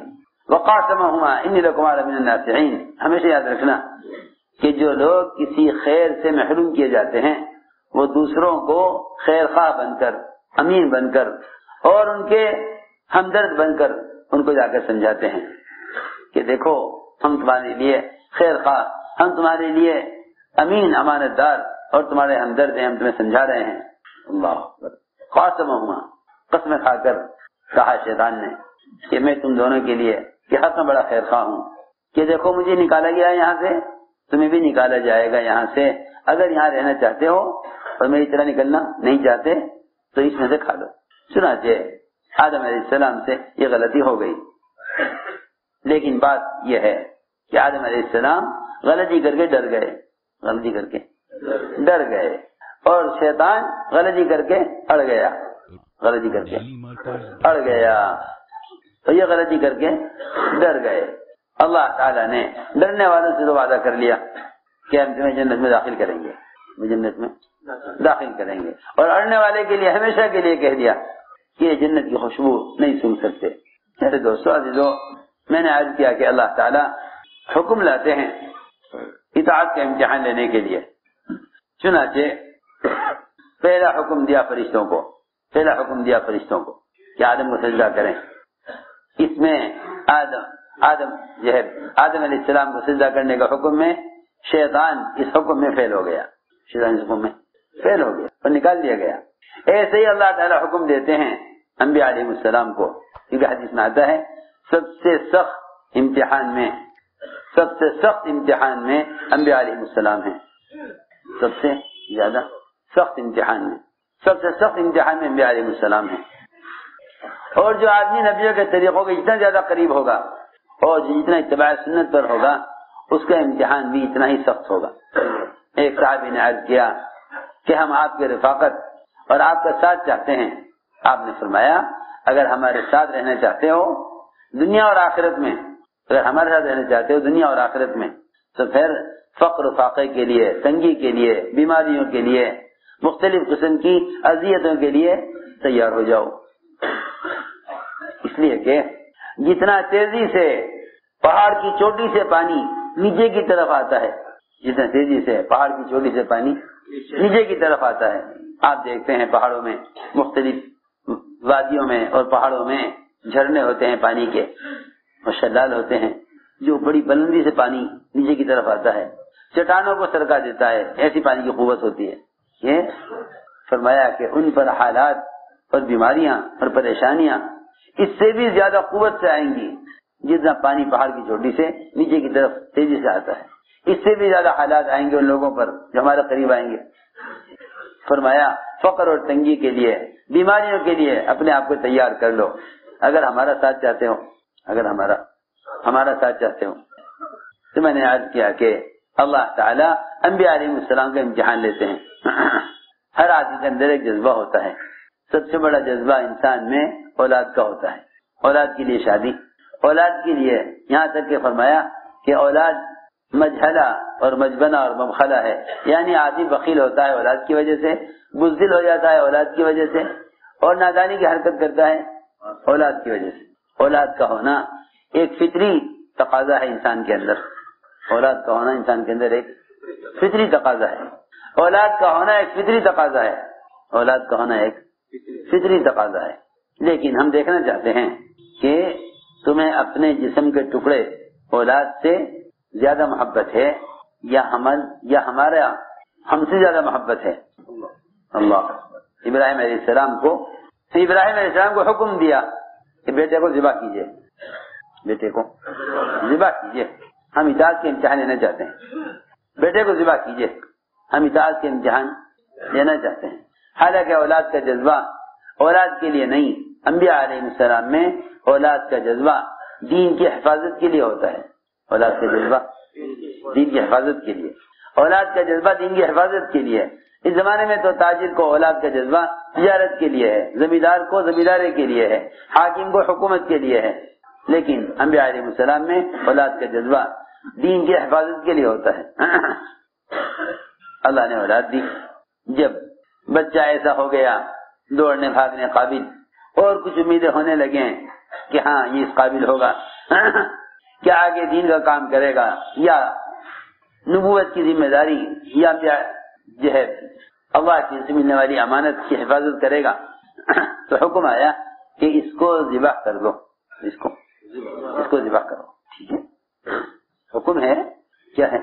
S1: وقاسمہما انی لکما لمن الناصحین۔ ہمیشہ یاد رکھنا کہ جو لوگ کسی خیر سے محروم کیے جاتے ہیں وہ دوسروں کو خیر خواہ بن کر، امین بن کر اور ان کے ہمدرد بن کر ان کو جا کر سمجھاتے ہیں کہ دیکھو ہم تمہارے لیے خیر خواہ، ہم تمہارے لیے امین امانت دار اور تمہارے ہمدرد ہیں، ہم تمہیں سمجھا رہے ہیں۔ اللہ اکبر۔ قاسمہما، قسم کھا کر کہا شیطان نے کہ میں تم دونوں کے لیے کہ حق میں بڑا خیر خواہ ہوں، کہ دیکھو مجھے نکالا گیا یہاں سے، تمہیں بھی نکالا جائے گا یہاں سے، اگر یہاں رہنا چاہتے ہو اور میری طرح نکلنا نہیں چاہتے تو اس میں سے کھا لو۔ چنانچہ آدم علیہ السلام سے یہ غلطی ہو گئی، لیکن بات یہ ہے کہ آدم علیہ السلام غلطی کر کے ڈر گئے اور شیطان غلطی کر کے اڑ گیا تو یہ غلطی کر کے ڈر گئے۔ اللہ تعالیٰ نے ڈرنے والوں سے تو وعدہ کر لیا کہ ہم تمہیں جنت میں داخل کریں گے، اور اڑنے والے کے لیے ہمیشہ کے لیے کہہ دیا کہ یہ جنت کی خوشبو نہیں سن سکتے۔ میرے دوستو عزیزو، میں نے عرض کیا کہ اللہ تعالیٰ حکم لاتے ہیں اطاعت کا امتحان لینے کے لیے. چنانچہ پہلا حکم دیا فرشتوں کو کہ آدم کو سجدہ کریں. اس میں آدم علیہ السلام کو سجدہ کرنے کا حکم میں شیطان اس حکم میں فیل ہو گیا اور نکال دیا گیا. ایسے ہی اللہ تعالیٰ حکم دیتے ہیں انبیاء علیہ السلام کو، کیونکہ حدیث میں آتا ہے سب سے سخت امتحان میں انبیاء علیہ السلام ہیں. سب سے سخت امتحان میں انبیاء علیہ السلام ہیں. اور جو آدمی نبیوں کے طریقوں کے جتنا زیادہ قریب ہوگا اور جتنا اتباع سنت پر ہوگا اس کا امتحان بھی اتنا ہی سخت ہوگا. ایک صحابی نے عرض کیا کہ ہم آپ کی رفاقت اور آپ کا ساتھ چاہتے ہیں. آپ نے فرمایا اگر ہمارے ساتھ رہنا چاہتے ہو دنیا اور آخرت میں تو پھر فقر و فاقے کے لیے، تنگی کے لیے، بیماریوں کے لیے، مختلف قسم کی اذیتوں کے لیے تیار ہو جاؤ. اس لیے کہ جتنا تیزی سے پہاڑ کی چوٹی سے پانی نیچے کی طرف آتا ہے، جتنا تیزی سے پہاڑ کی چوٹی سے پانی نیچے کی طرف آتا ہے. آپ دیکھتے ہیں پہاڑوں میں، مختلف وادیوں میں اور پہاڑوں میں جھرنے ہوتے ہیں پانی کے اور شلال ہوتے ہیں جو بڑی بلندی سے پانی نیچے کی طرف آتا ہے، چٹانوں کو سرکا دیتا ہے. ایسی پانی کی قوت ہوتی ہے. یہ فرمایا کہ ان پر حالات اور بیماریاں اور پریشانیاں اس سے بھی زیادہ قوت سے آئیں گی جتنا پانی پہاڑ کی چوٹی سے نیچے کی طرف تیزی سے آتا ہے. اس سے بھی زیادہ حالات آئیں گے ان لوگوں پر جو ہمارے قریب آئیں گے. فرمایا فقر اور تنگی کے لیے، بیماریوں کے لیے اپنے آپ کو تیار کر لو اگر ہمارا ساتھ چاہتے ہو. تو میں نے عرض کیا کہ اللہ تعالیٰ انبیاء علیہ السلام کا امتحان لیتے ہیں. ہر آدمی کے اندر ایک جذبہ ہوتا ہے. سب سے بڑا جذبہ انسان میں اولاد کا ہوتا ہے. اولاد کے لیے شادی، اولاد کے لیے یہاں تک کہ فرمایا کہ اولاد مجھلہ اور مجبنہ اور مبخلہ ہے. یعنی آدمی بخیل ہوتا ہے اولاد کی وجہ سے، بزدل ہو جاتا ہے اولاد کی وجہ سے، اور نادانی کی حرکت کرتا ہے اولاد کی وجہ سے. اولاد کا ہونا ایک فطری تقاضا ہے انسان کے اندر. اولاد کا ہونا انسان کے اندر ایک فطری تقاضا ہے. لیکن ہم دیکھنا چاہتے ہیں کہ تمہیں اپنے جسم کے ٹکڑے اولاد سے زیادہ محبت ہے یا ہمارا ہم سے زیادہ محبت ہے. اللہ ابراہیم علیہ السلام کو حکم دیا کہ بیٹے کو ذبح کیجئے. ہم اطاعت کے امتحان لینا چاہتے ہیں. بیٹے کو ذبح کیجئے، ہم اطاعت کے امتحان لینا چاہتے ہیں. حالانکہ اولاد کا جذبہ اولاد کے لیے نہیں، انبیاء علیہ السلام میں اولاد کا جذبہ دین کی حفاظت کے لیے ہوتا ہے. اولاد کا جذبہ دین کی حفاظت کے لیے، اولاد کا جذبہ دین کی حفاظت کے لیے. اس زمانے میں تو تاجر کو اولاد کا جذبہ تجارت کے لیے ہے، زمیندار کو زمینداری کے لیے ہے، حاکم کو حکومت کے لیے ہے. لیکن انبیاء علیہ السلام میں اولاد کا جذبہ دین کی حفاظت کے لیے ہوتا ہے. اللہ نے اولاد دی. جب بچہ ایسا ہو گیا دوڑنے بھاگنے قابل اور کچھ امیدیں ہونے لگیں کہ ہاں یہ اس قابل ہوگا، کیا آگے دین کا کام کرے گا یا نبوت کی ذمہ داری یا جو ہے اللہ کی سے ملنے والی امانت کی حفاظت کرے گا، تو حکم آیا کہ اس کو ذبح کر دو. اس کو ذبح کرو. ٹھیک ہے، حکم ہے. کیا ہے؟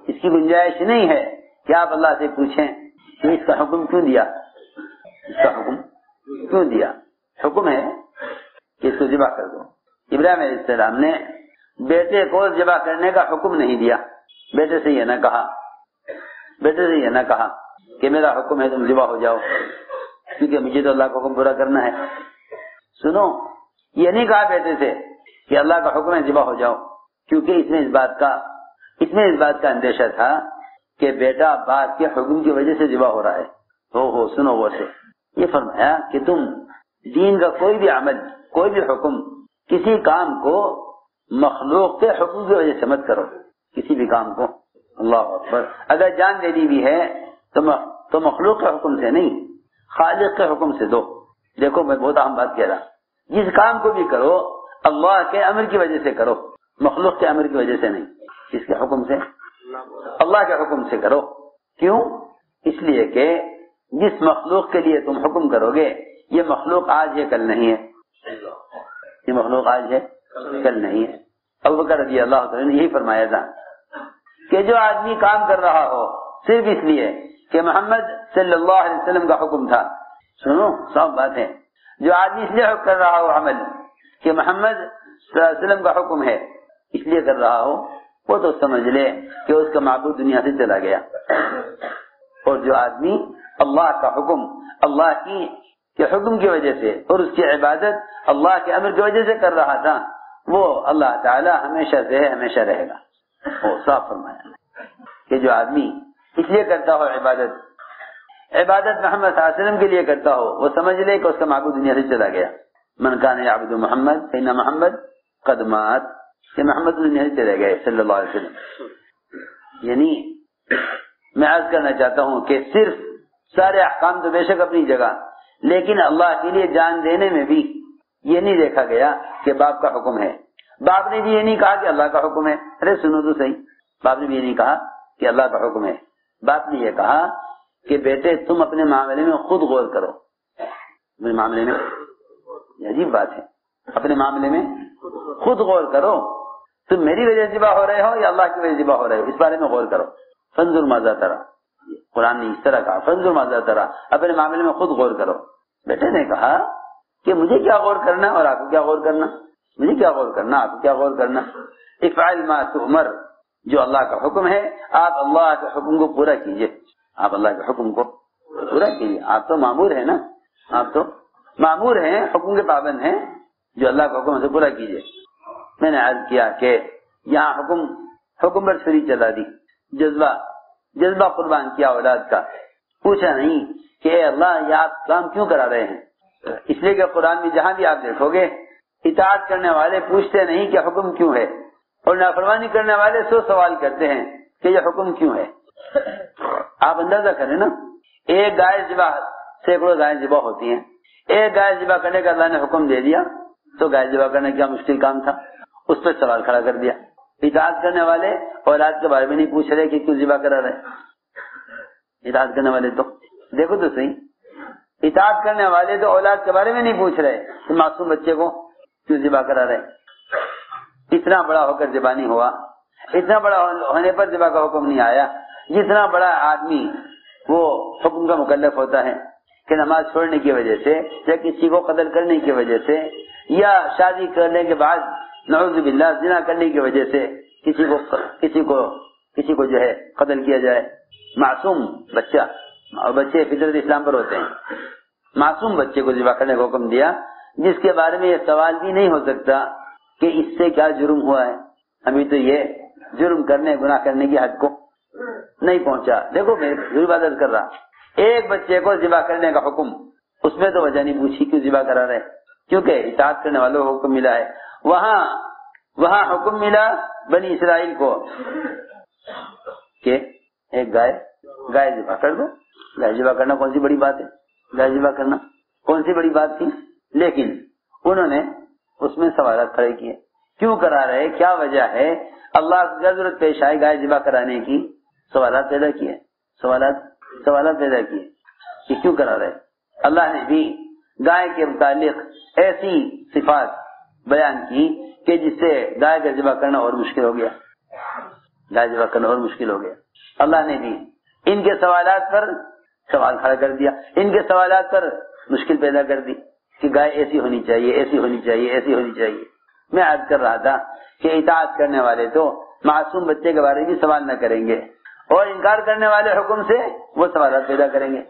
S1: اس کی گنجائش نہیں ہے کہ آپ اللہ سے پوچھیں کہ اس کا حکم کیوں دیا. حکم ہے کہ اس کو ذبح کر دو. ابراہیم علیہ السلام نے بیٹے کو ذبح کرنے کا حکم نہیں دیا. بیٹے سے یہ نہ کہا کہ میرا حکم ہے تم ذبح ہو جاؤ، کیونکہ مجھے تو اللہ کا حکم پورا کرنا ہے. سنو، یہ نہیں کہا بیٹے سے کہ اللہ کا حکم ہے ذبح ہو جاؤ، کیونکہ اس میں اس بات کا اندیشہ تھا کہ بیٹا باپ کے حکم کی وجہ سے ذبح ہو رہا ہے. سنو غور سے. یہ فرمایا کہ تم دین کا کوئی بھی عمل، کوئی بھی حکم، کسی کام کو مخلوق کے حکم کی وجہ سے مت کرو. کسی بھی کام کو، اللہ اکبر، اگر جان دینی بھی ہے تو مخلوق کے حکم سے نہیں، خالق کے حکم سے دو. دیکھو میں بہت اہم بات کہہ رہا، جس کام کو بھی کرو اللہ کے امر کی وجہ سے کرو. مخلوق کے امر کی وجہ سے نہیں، اس کے حکم سے، اللہ کے حکم سے کرو۔ کیوں؟ اس لیے کہ جس مخلوق کے لیے تم حکم کرو گے یہ مخلوق آج ہے کل نہیں ہے، یہ مخلوق آج ہے کل نہیں ہے۔ ابوبکر رضی اللہ تعالیٰ نے یہی فرمایا تھا کہ جو آدمی کام کر رہا ہو صرف اس لیے کہ محمد صلی اللہ علیہ وسلم کا حکم تھا، سنو صاف بات ہے، جو آدمی اس لیے کر رہا ہو عمل کہ محمد صلی اللہ علیہ وسلم کا حکم ہے اس لیے کر رہا ہو، وہ تو سمجھ لے کہ اس کا معبود دنیا سے چلا گیا۔ اور جو آدمی اللہ کا حکم، اللہ کے حکم کی وجہ سے اور اس کی عبادت اللہ کے امر کی وجہ سے کر رہا تھا، وہ اللہ تعالی ہمیشہ سے ہے، ہمیشہ رہے گا۔ وہ صاف فرمایا کہ جو آدمی اس لیے کرتا ہو عبادت محمد صلی اللہ علیہ وسلم کے لیے کرتا ہو، وہ سمجھ لے کہ اس کا معبود دنیا سے چلا گیا۔ من کان یعبد محمد فإن محمد قد مات، کہ محمد دنیا سے چلے گئے صلی اللہ علیہ وسلم۔ یعنی میں عرض کرنا چاہتا ہوں کہ صرف سارے احکام تو بے شک اپنی جگہ، لیکن اللہ کے لیے جان دینے میں بھی یہ نہیں دیکھا گیا کہ باپ کا حکم ہے۔ باپ نے بھی یہ نہیں کہا کہ اللہ کا حکم ہے، ارے سنو تو صحیح، باپ نے بھی یہ نہیں کہا کہ اللہ کا حکم ہے۔ باپ نے یہ کہا کہ بیٹے تم اپنے معاملے میں خود غور کرو، اپنے معاملے میں، یہ عجیب بات ہے، اپنے معاملے میں خود غور کرو، تم میری وجہ سے ذبح ہو رہے ہو یا اللہ کی وجہ سے ذبح ہو رہے ہو، اس بارے میں غور کرو۔ فانظر ماذا ترى، قرآن نے اس طرح کہا فانظر ماذا ترى، اپنے معاملے میں خود غور کرو۔ بیٹے نے کہا کہ مجھے کیا غور کرنا اور آپ کو کیا غور کرنا، مجھے کیا غور کرنا آپ کو کیا غور کرنا۔ افعل ما تؤمر، جو اللہ کا حکم ہے آپ اللہ کے حکم کو پورا کیجئے، آپ اللہ کے حکم کو پورا کیجئے، آپ تو مامور ہیں نا، آپ تو مامور ہیں، حکم کے پابند ہیں، جو اللہ کا حکم ہے پورا کیجئے۔ میں نے عرض کیا کہ یہاں حکم پر چھری چلا دی، جذبہ قربان کیا اولاد کا، پوچھا نہیں کہ اے اللہ یہ آپ کام کیوں کرا رہے ہیں۔ اس لیے کہ قرآن میں جہاں بھی آپ دیکھو گے اطاعت کرنے والے پوچھتے نہیں کہ حکم کیوں ہے، اور نافرمانی کرنے والے سوال کرتے ہیں کہ یہ حکم کیوں ہے۔ آپ اندازہ کریں نا، ایک گائے ذبح، سینکڑوں گائے ذبح ہوتی ہیں، ایک گائے ذبح کرنے کا اللہ نے حکم دے دیا تو گائے ذبح کرنا کیا مشکل کام تھا، اس پہ سوال کھڑا کر دیا۔ اطاعت کرنے والے اولاد کے بارے میں نہیں پوچھ رہے کہ کیوں ذبح کرا رہے، اطاعت کرنے والے تو دیکھو تو صحیح، اطاعت کرنے والے تو اولاد کے بارے میں نہیں پوچھ رہے کہ معصوم بچے کو کیوں ذبح کرا رہے۔ اتنا بڑا ہو کر ذبح نہیں ہوا، اتنا بڑا ہونے پر ذبح کا حکم نہیں آیا۔ جتنا بڑا آدمی وہ حکم کا مکلف ہوتا ہے کہ نماز چھوڑنے کی وجہ سے یا کسی کو قتل کرنے کی وجہ سے یا شادی کرنے کے بعد نعوذ باللہ زنا کرنے کی وجہ سے کسی کو جو ہے قتل کیا جائے، معصوم بچہ، اور بچے فطرت اسلام پر ہوتے ہیں، معصوم بچے کو ذبح کرنے کا حکم دیا، جس کے بارے میں یہ سوال بھی نہیں ہو سکتا کہ اس سے کیا جرم ہوا ہے، ابھی تو یہ جرم کرنے گناہ کرنے کی حد کو نہیں پہنچا۔ دیکھو میں ضرور عبادت کر رہا، ایک بچے کو ذبح کرنے کا حکم، اس میں تو وجہ نہیں پوچھی کیوں ذبح کرا رہے، کیونکہ اطاعت کرنے والوں کو حکم ملا ہے۔ وہاں حکم ملا بنی اسرائیل کو کہ ایک گائے ذبح کر دو۔ گائے ذبح کرنا کون سی بڑی بات ہے، گائے ذبح کرنا کون سی بڑی بات تھی، لیکن انہوں نے اس میں سوالات کھڑے کیے، کیوں کرا رہے، کیا وجہ ہے، اللہ کی ضرورت پیش آئے گائے ذبح کرانے کی، سوالات پیدا کیے، سوالات پیدا کیے کہ کیوں کرا رہے۔ اللہ نے بھی گائے کے متعلق ایسی صفات بیان کی کہ جس سے گائے کا ذبح کرنا اور مشکل ہو گیا، گائے ذبح کرنا اور مشکل ہو گیا۔ اللہ نے بھی ان کے سوالات پر سوال کھڑا کر دیا، ان کے سوالات پر مشکل پیدا کر دی کہ گائے ایسی ہونی چاہیے، ایسی ہونی چاہیے، ایسی ہونی چاہیے۔ میں عرض کر رہا تھا کہ اطاعت کرنے والے تو معصوم بچے کے بارے میں بھی سوال نہ کریں گے، اور انکار کرنے والے حکم سے وہ سوالات پیدا کریں گے۔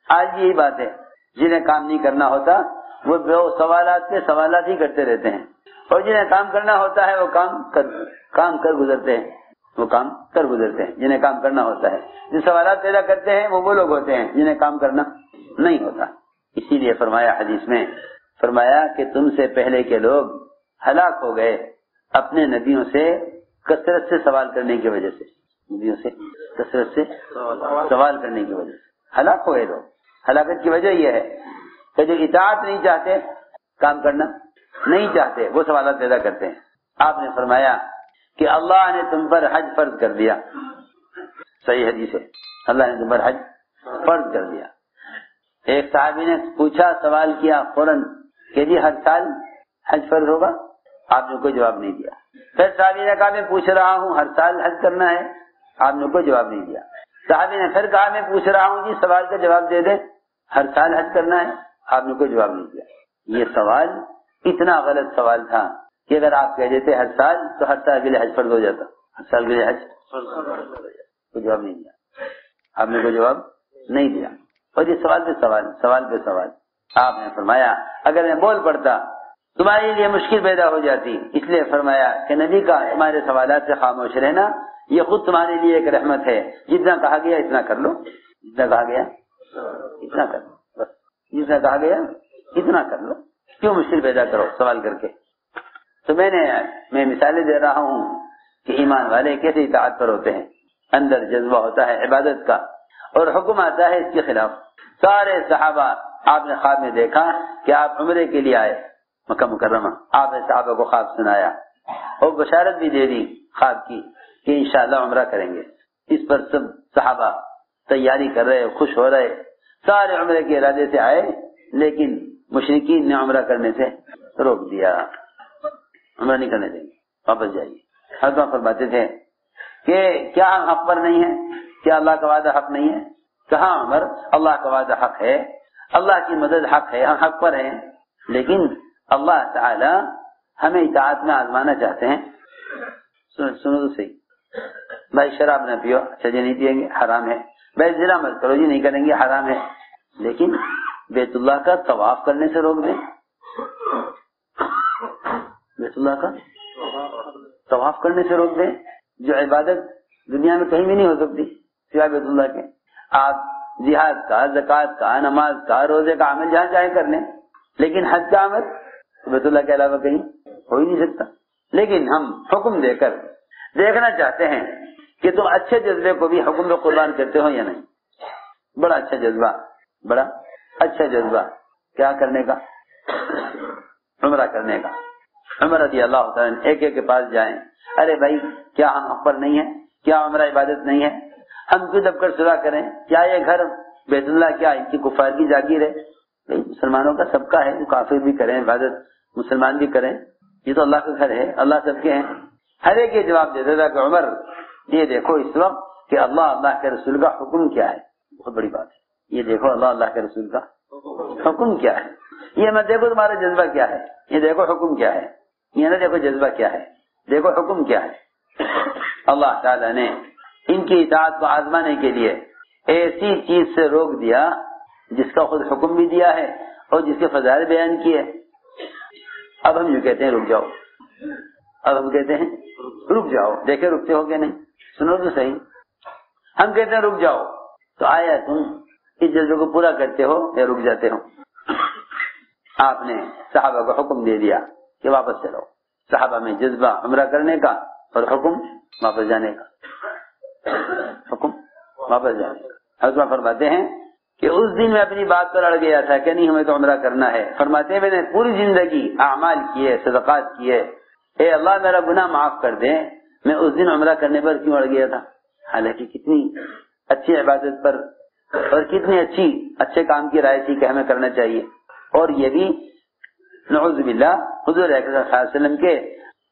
S1: آج بھی یہی بات ہے، جنہیں کام نہیں کرنا ہوتا وہ سوالات کے سوالات ہی کرتے رہتے ہیں، اور جنہیں کام کرنا ہوتا ہے وہ کام کر گزرتے ہیں، جنہیں کام کرنا ہوتا ہے۔ جو سوالات پیدا کرتے ہیں وہ لوگ ہوتے ہیں جنہیں کام کرنا نہیں ہوتا۔ اسی لیے فرمایا حدیث میں، فرمایا کہ تم سے پہلے کے لوگ ہلاک ہو گئے اپنے نبیوں سے کثرت سے سوال کرنے کی وجہ سے، نبیوں سے کثرت سے سوال کرنے کی وجہ سے ہلاک ہو گئے لوگ۔ ہلاکت کی وجہ یہ ہے کہ جو اطاعت نہیں چاہتے، کام کرنا نہیں چاہتے، وہ سوالات پیدا کرتے ہیں۔ آپ نے فرمایا کہ اللہ نے تم پر حج فرض کر دیا، صحیح حدیث ہے، اللہ نے تم پر حج فرض کر دیا۔ ایک صحابی نے پوچھا، سوال کیا فوراً کہ جی ہر سال حج فرض ہوگا؟ آپ نے کوئی جواب نہیں دیا۔ پھر صحابی نے کہا میں پوچھ رہا ہوں ہر سال حج کرنا ہے؟ آپ نے کوئی جواب نہیں دیا۔ صحابی نے پھر کہا میں پوچھ رہا ہوں جی سوال کا جواب دے دیں، ہر سال حج کرنا ہے؟ آپ نے کوئی جواب نہیں دیا۔ یہ سوال اتنا غلط سوال تھا کہ اگر آپ کہہ دیتے ہر سال تو ہر سال کے لیے حج فرض ہو جاتا، ہر سال کے لیے حج فرض ہو جاتا۔ کوئی جواب نہیں دیا، آپ نے کوئی جواب نہیں دیا۔ اور یہ سوال پہ سوال آپ نے فرمایا اگر میں بول پڑتا تمہارے لیے مشکل پیدا ہو جاتی، اس لیے فرمایا کہ نبی کا تمہارے سوالات سے خاموش رہنا یہ خود تمہارے لیے ایک رحمت ہے، جتنا کہا گیا اتنا کر لو، جتنا کہا گیا اتنا کر لو، بس جتنا کہا گیا اتنا کر لو، کیوں مشکل پیدا کرو سوال کر کے۔ تو میں مثالیں دے رہا ہوں کہ ایمان والے کیسے اطاعت پر ہوتے ہیں، اندر جذبہ ہوتا ہے عبادت کا اور حکم آتا ہے اس کے خلاف۔ سارے صحابہ آپ نے خواب میں دیکھا کہ آپ عمرے کے لیے آئے مکہ مکرمہ، آپ نے صحابہ کو خواب سنایا اور بشارت بھی دے دی خواب کی کہ انشاءاللہ عمرہ کریں گے۔ اس پر سب صحابہ تیاری کر رہے، خوش ہو رہے، سارے عمرے کے ارادے سے آئے، لیکن مشرکین نے عمرہ کرنے سے روک دیا، عمرہ نہیں کرنے دیں گے، واپس جائیے۔ حضرت فرماتے تھے کہ کیا ہم حق پر نہیں ہیں؟ کیا اللہ کا وعدہ حق نہیں ہے؟ کہاں عمر، اللہ کا وعدہ حق ہے، اللہ کی مدد حق ہے، ہم حق پر ہیں، لیکن اللہ تعالی ہمیں اطاعت میں آزمانا چاہتے ہیں۔ سنو تو صحیح، بھائی شراب نہ پیو، اچھا جی نہیں پیئیں گے، حرام ہے۔ بھائی زنا مت کرو، جی نہیں کریں گے، حرام ہے۔ لیکن بیت اللہ کا طواف کرنے سے روک دیں، بیت اللہ کا طواف کرنے سے روک دیں، جو عبادت دنیا میں کہیں بھی نہیں ہو سکتی سوائے بیت اللہ کے۔ آپ جہاد کا، زکوٰۃ کا، نماز کا، روزے کا عمل جہاں چاہے کر لیں، لیکن حج کا عمل بیت اللہ کے علاوہ کہیں ہو ہی نہیں سکتا۔ لیکن ہم حکم دے کر دیکھنا چاہتے ہیں کہ تم اچھے جذبے کو بھی حکم میں قربان کرتے ہو یا نہیں۔ بڑا اچھا جذبہ، بڑا اچھا جذبہ کیا کرنے کا؟ عمرہ کرنے کا۔ عمر رضی اللہ تعالیٰ ایک ایک کے پاس جائیں، ارے بھائی کیا ہم حق پر نہیں ہیں؟ کیا عمرہ عبادت نہیں ہے؟ ہم کیوں دب کر صلاح کریں؟ کیا یہ گھر بیت اللہ کیا ان کی کفار کی جاگیر ہے؟ مسلمانوں کا سب کا ہے، کافر بھی کریں عبادت، مسلمان بھی کریں، یہ تو اللہ کا گھر ہے، اللہ سب کے ہیں۔ ہر ایک یہ جواب دیتا تھا کہ عمر یہ دیکھو اس وقت کہ اللہ کے رسول کا حکم کیا ہے، بہت بڑی بات ہے، یہ دیکھو اللہ کے رسول کا حکم کیا ہے، یہ مت دیکھو تمہارا جذبہ کیا ہے، یہ دیکھو حکم کیا ہے، یہ نہ دیکھو جذبہ کیا ہے، دیکھو حکم کیا ہے۔ اللہ تعالیٰ نے ان کی اطاعت کو آزمانے کے لیے ایسی چیز سے روک دیا جس کا خود حکم بھی دیا ہے اور جس کے فضائل بیان کیے۔ اب ہم یوں کہتے ہیں رک جاؤ، اب ہم کہتے ہیں رک جاؤ، دیکھیں رکتے ہو کہ نہیں، سنو تو صحیح، ہم کہتے ہیں رک جاؤ، تو آیا تم اس جذبے کو پورا کرتے ہو یا رک جاتے ہو؟ آپ نے صحابہ کو حکم دے دیا کہ واپس چلو، صحابہ میں جذبہ عمرہ کرنے کا اور حکم واپس جانے کا، حکم واپس جانے کا۔ حضرت فرماتے ہیں کہ اس دن میں اپنی بات پر اڑ گیا تھا کہ نہیں ہمیں تو عمرہ کرنا ہے۔ فرماتے ہیں میں نے پوری زندگی اعمال کیے، صدقات کیے، اے اللہ میرا گناہ معاف کر دے، میں اس دن عمرہ کرنے پر کیوں اڑ گیا تھا؟ حالانکہ کتنی اچھی عبادت پر اور کتنی اچھے کام کی رائے تھی کہ ہمیں کرنا چاہیے، اور یہ بھی نعوذ باللہ حضور اکرم صلی اللہ علیہ وسلم کے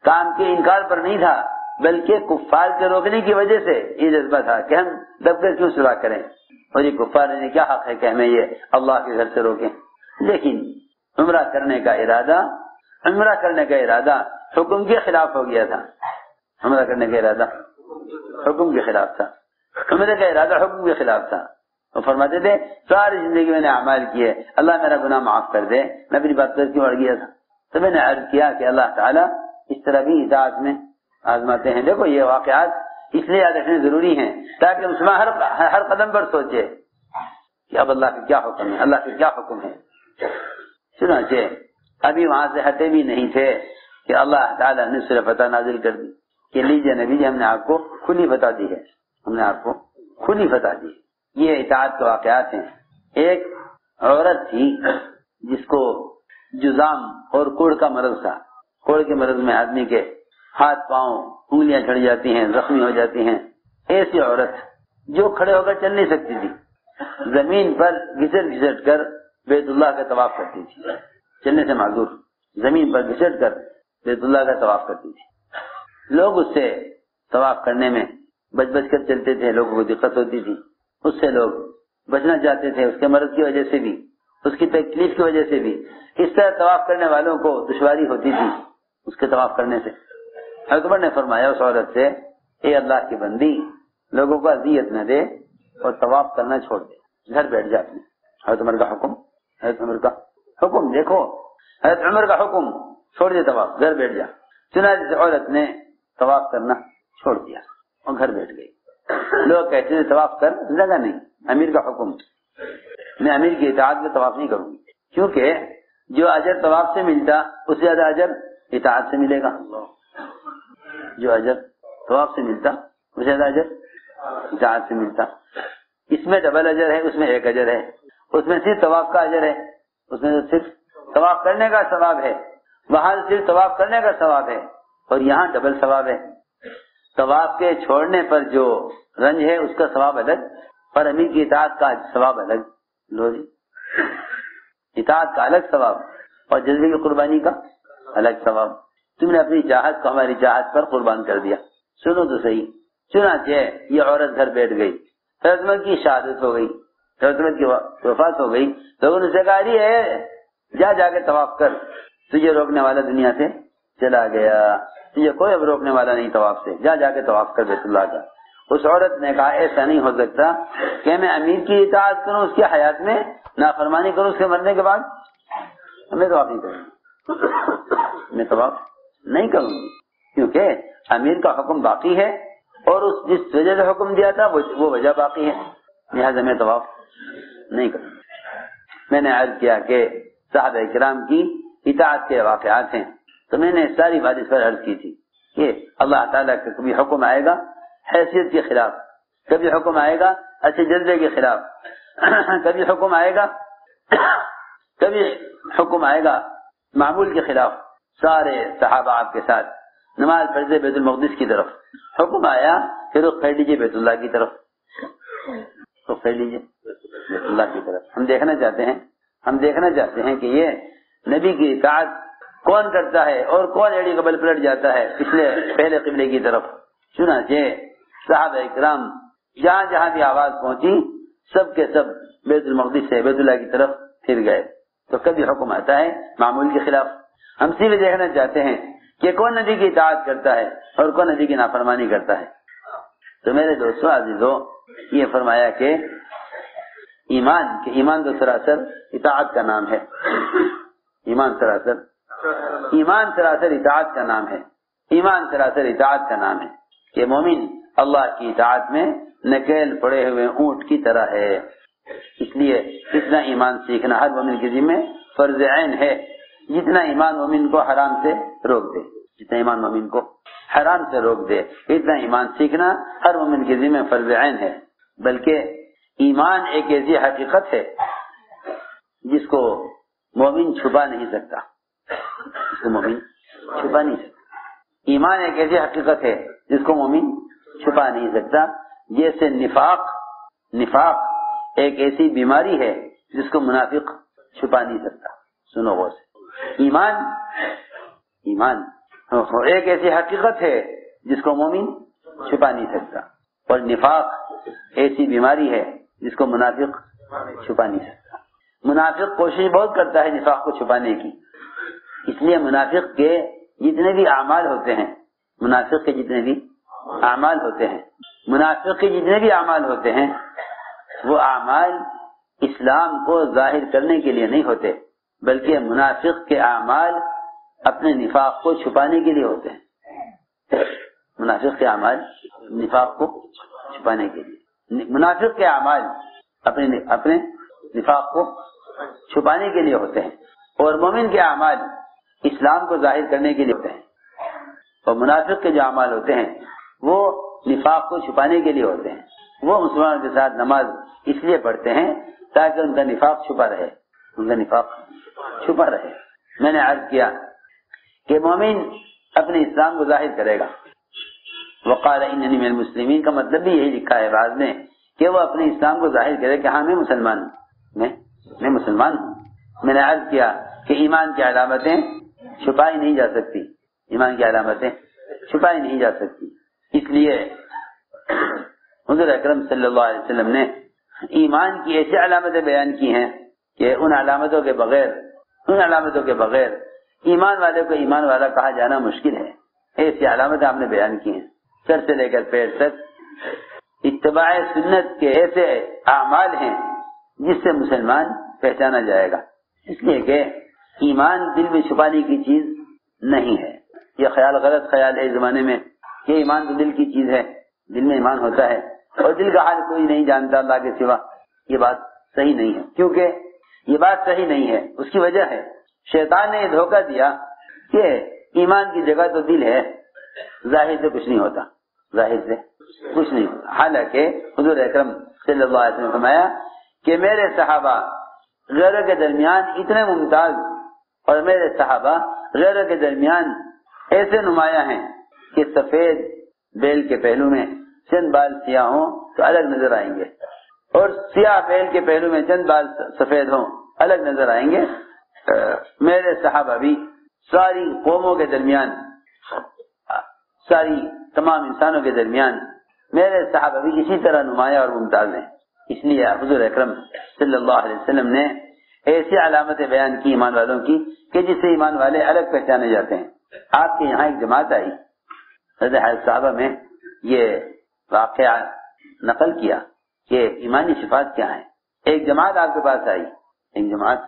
S1: کام کے انکار پر نہیں تھا، بلکہ کفار کے روکنے کی وجہ سے یہ جذبہ تھا کہ ہم دب کر کیوں صلاح کریں، اور یہ کفار نے کیا حق ہے کہ ہمیں یہ اللہ کے گھر سے روکیں۔ لیکن عمرہ کرنے کا ارادہ حکم کے خلاف ہو گیا تھا، عمرہ کرنے کا ارادہ حکم کے خلاف تھا، عمرے کا ارادہ حکم کے خلاف تھا۔ وہ فرماتے تھے ساری زندگی میں نے اعمال کیے، اللہ میرا گناہ معاف کر دے، میں اپنی بات پر کیوں اڑ گیا تھا؟ تو میں نے عرض کیا کہ اللہ تعالیٰ اس طرح بھی اطاعت میں آزماتے ہیں۔ دیکھو یہ واقعات اس لیے یاد رکھنے ضروری ہیں تاکہ مسلمان ہر قدم پر سوچے کہ اب اللہ کا کیا حکم ہے، اللہ کا کیا حکم ہے۔ چنانچہ ابھی وہاں سے ہٹے بھی نہیں تھے کہ اللہ تعالیٰ نے سورہ فتح نازل کر دی کہ لیجئے نبی جی ہم نے آپ کو کھلی فتح دی ہے، ہم نے آپ کو کھلی فتح دی۔ یہ اطاعت کے واقعات ہیں۔ ایک عورت تھی جس کو جزام اور کوڑ کا مرض تھا، کوڑ کے مرض میں آدمی کے ہاتھ پاؤں انگلیاں چھڑ جاتی ہیں، زخمی ہو جاتی ہیں. ایسی عورت جو کھڑے ہو کر چل نہیں سکتی تھی، زمین پر گھسٹ گھسٹ کر بیت اللہ کا طواف کرتی تھی، چلنے سے معذور، زمین پر گھسٹ کر بیت اللہ کا طواف کرتی تھی. لوگ اس سے طواف کرنے میں بچ بچ کر چلتے تھے، لوگوں کو دقت ہوتی تھی، اس سے لوگ بچنا چاہتے تھے، اس کے مرض کی وجہ سے بھی، اس کی تکلیف کی وجہ سے بھی. اس طرح طواف کرنے والوں کو دشواری ہوتی تھی اس کے طواف کرنے سے. حضرت عمر نے فرمایا اس عورت سے، اے اللہ کی بندی، لوگوں کو اذیت نہ دے اور طواف کرنا چھوڑ دے، گھر بیٹھ جا. حضرت عمر کا حکم، حضرت عمر کا حکم دیکھو، حضرت عمر کا حکم، چھوڑ دے طواف، گھر بیٹھ جا. چنانچہ عورت نے طواف کرنا چھوڑ دیا اور گھر بیٹھ گئی. لوگ کہتے ہیں طواف کر، جگہ نہیں، امیر کا حکم، میں امیر کی اطاعت میں طواف نہیں کروں گی، کیونکہ جو اجر طواف سے ملتا اس سے زیادہ اجر اطاعت سے ملے گا. جو اجر طواف سے ملتا اس سے زیادہ اجر اطاعت سے ملتا. اس میں ڈبل اجر ہے، اس میں ایک اجر ہے. اس میں صرف طواف کا اجر ہے، اس میں صرف طواف کرنے کا ثواب ہے، وہاں صرف طواف کرنے کا ثواب ہے، اور یہاں ڈبل ثواب ہے. طواف کے چھوڑنے پر جو رنج ہے اس کا ثواب الگ، اور امیر کی اطاعت کا ثواب الگ. لو جی، اطاعت کا الگ ثواب اور جذبے کی قربانی کا الگ ثواب. تم نے اپنی چاہت کو ہماری چاہت پر قربان کر دیا. سنو تو صحیح. چنانچہ یہ عورت گھر بیٹھ گئی، حضرت عمر کی شہادت ہو گئی، حضرت عمر کی وفات ہو گئی. لوگوں نے کہا ہے جا کے طواف کر، تجھے روکنے والا دنیا سے چلا گیا، تجھے کوئی اب روکنے والا نہیں طواف سے، جا کے طواف کر بیت اللہ کا. اس عورت نے کہا ایسا نہیں ہو سکتا کہ میں امیر کی اطاعت کروں اس کی حیات میں، نافرمانی کروں اس کے مرنے کے بعد. میں طواف نہیں کروں گی، میں طواف نہیں کروں گی، کیونکہ امیر کا حکم باقی ہے اور اس جس وجہ سے حکم دیا تھا وہ وجہ باقی ہے، لہٰذا میں طواف نہیں کروں. میں نے عرض کیا کہ صحابہ کرام کی اطاعت کے واقعات ہیں، تو میں نے ساری بات اس پر عرض کی تھی کہ اللہ تعالیٰ کا کبھی حکم آئے گا حیثیت کے خلاف، کبھی حکم آئے گا اچھے جذبے کے خلاف، کبھی حکم آئے گا معمول کے خلاف. سارے صحابہ آپ کے ساتھ نماز پڑھتے بیت المقدس کی طرف، حکم آیا کہ رخ پھیر لیجیے بیت اللہ کی طرف، رخ پھیر لیجیے بیت اللہ کی طرف. ہم دیکھنا چاہتے ہیں کہ یہ نبی کی اطاعت کون کرتا ہے اور کون ایڑی قبل پلٹ جاتا ہے پہلے قبلے کی طرف. چنانچہ صحابہ کرام جہاں جہاں بھی آواز پہنچی سب کے سب بیت المقدس سے بیت اللہ کی طرف پھر گئے. تو کبھی حکم آتا ہے معمول کے خلاف. ہم صرف دیکھنا چاہتے ہیں کہ کون نبی کی اطاعت کرتا ہے اور کون نبی کی نافرمانی کرتا ہے. تو میرے دوستوں عزیزوں، یہ فرمایا کہ ایمان تو سراسر اطاعت کا نام ہے. ایمان سراسر اطاعت کا نام ہے. ایمان سراسر اطاعت کا نام ہے کہ مومن اللہ کی اطاعت میں نکیل پڑے ہوئے اونٹ کی طرح ہے. اس لیے اتنا ایمان سیکھنا ہر مومن کے ذمہ فرض عین ہے جتنا ایمان مومن کو حرام سے روک دے. جتنا ایمان مومن کو حرام سے روک دے اتنا ایمان سیکھنا ہر مومن کے ذمہ فرض عین ہے. بلکہ ایمان ایک ایسی حقیقت ہے جس کو مومن چھپا نہیں سکتا. ایمان ایک ایسی حقیقت ہے جس کو مومن چھپا نہیں سکتا. جیسے نفاق ایک ایسی بیماری ہے جس کو منافق چھپا نہیں سکتا. سنو غور سے. ایمان ایک ایسی حقیقت ہے جس کو مومن چھپا نہیں سکتا، اور نفاق ایسی بیماری ہے جس کو منافق چھپا نہیں سکتا. منافق کوشش بہت کرتا ہے نفاق کو چھپانے کی. اس لیے منافق کے جتنے بھی اعمال ہوتے ہیں وہ اعمال اسلام کو ظاہر کرنے کے لیے نہیں ہوتے، بلکہ منافق کے اعمال اپنے نفاق کو چھپانے کے لیے ہوتے ہیں. منافق کے اعمال نفاق کو چھپانے کے لیے، منافق کے اعمال اپنے نفاق کو چھپانے کے لیے ہوتے ہیں، اور مومن کے اعمال اسلام کو ظاہر کرنے کے لیے ہوتے ہیں. اور منافق کے جو اعمال ہوتے ہیں وہ نفاق کو چھپانے کے لیے ہوتے ہیں. وہ مسلمانوں کے ساتھ نماز اس لیے پڑھتے ہیں تاکہ ان کا نفاق چھپا رہے. میں نے عرض کیا کہ مومن اپنے اسلام کو ظاہر کرے گا. وقال اننی من المسلمین کا مطلب بھی یہی لکھا ہے بعض نے کہ وہ اپنے اسلام کو ظاہر کرے کہ ہاں میں مسلمان ہوں, میں مسلمان ہوں. میں نے عرض کیا کہ ایمان کی علامتیں چھپائی نہیں جا سکتی, ایمان کی علامتیں چھپائی نہیں جا سکتی. اس لیے حضور اکرم صلی اللہ علیہ وسلم نے ایمان کی ایسی علامتیں بیان کی ہیں کہ ان علامتوں کے بغیر ایمان والے کو ایمان والا کہا جانا مشکل ہے. ایسی علامتیں آپ نے بیان کی ہیں, سر سے لے کر پیر تک. اتباع سنت کے ایسے اعمال ہیں جس سے مسلمان پہچانا جائے گا. اس لیے کہ ایمان دل میں چھپانے کی چیز نہیں ہے. یہ خیال غلط خیال ہے اس زمانے میں کہ ایمان تو دل کی چیز ہے, دل میں ایمان ہوتا ہے اور دل کا حال کوئی نہیں جانتا اللہ کے سوا. یہ بات صحیح نہیں ہے, کیونکہ یہ بات صحیح نہیں ہے. اس کی وجہ ہے شیطان نے یہ دھوکہ دیا کہ ایمان کی جگہ تو دل ہے, ظاہر سے کچھ نہیں ہوتا, ظاہر سے کچھ نہیں ہوتا. حالانکہ حضور اکرم صلی اللہ علیہ وسلم نے فرمایا کہ میرے صحابہ غیروں کے درمیان اتنے ممتاز اور میرے صحابہ غیروں کے درمیان ایسے نمایاں ہیں کہ سفید بیل کے پہلو میں چند بال سیاہ ہوں تو الگ نظر آئیں گے, اور سیاہ بیل کے پہلو میں چند بال سفید ہوں الگ نظر آئیں گے. میرے صحابہ بھی ساری قوموں کے درمیان, ساری تمام انسانوں کے درمیان میرے صحابہ بھی اسی طرح نمایاں اور ممتاز ہیں. اس لیے حضور اکرم صلی اللہ علیہ وسلم نے ایسی علامتیں بیان کی ایمان والوں کی کہ جس سے ایمان والے الگ پہچانے جاتے ہیں. آپ کے یہاں ایک جماعت آئی, حضرت صحابہ میں یہ واقعہ نقل کیا کہ ایمانی صفات کیا ہیں. ایک جماعت آپ کے پاس آئی, ایک جماعت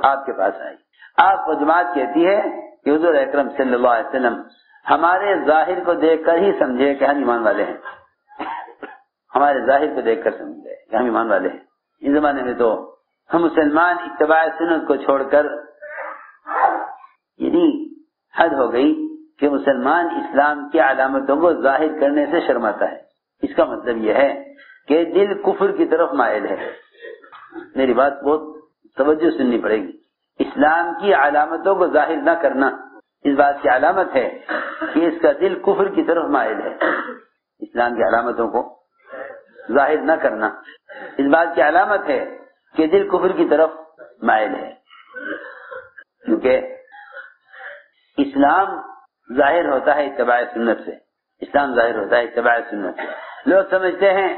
S1: آپ کے پاس آئی. آپ کو جماعت کہتی ہے کہ حضور اکرم صلی اللہ علیہ وسلم ہمارے ظاہر کو دیکھ کر ہی سمجھے کہ ہم ایمان والے ہیں, ہمارے ظاہر کو دیکھ کر سمجھے کہ ہم ایمان والے ہیں. اس زمانے میں تو ہم مسلمان اتباع سنت کو چھوڑ کر یعنی حد ہو گئی کہ مسلمان اسلام کی علامتوں کو ظاہر کرنے سے شرماتا ہے. اس کا مطلب یہ ہے کہ دل کفر کی طرف مائل ہے. میری بات بہت توجہ سننی پڑے گی. اسلام کی علامتوں کو ظاہر نہ کرنا اس بات کی علامت ہے کہ اس کا دل کفر کی طرف مائل ہے. اسلام کی علامتوں کو ظاہر نہ کرنا اس بات کی علامت ہے کہ دل کفر کی طرف مائل ہے. کیونکہ اسلام ظاہر ہوتا ہے اتباع سنت سے, اسلام ظاہر ہوتا ہے اتباع سنت سے. لوگ سمجھتے ہیں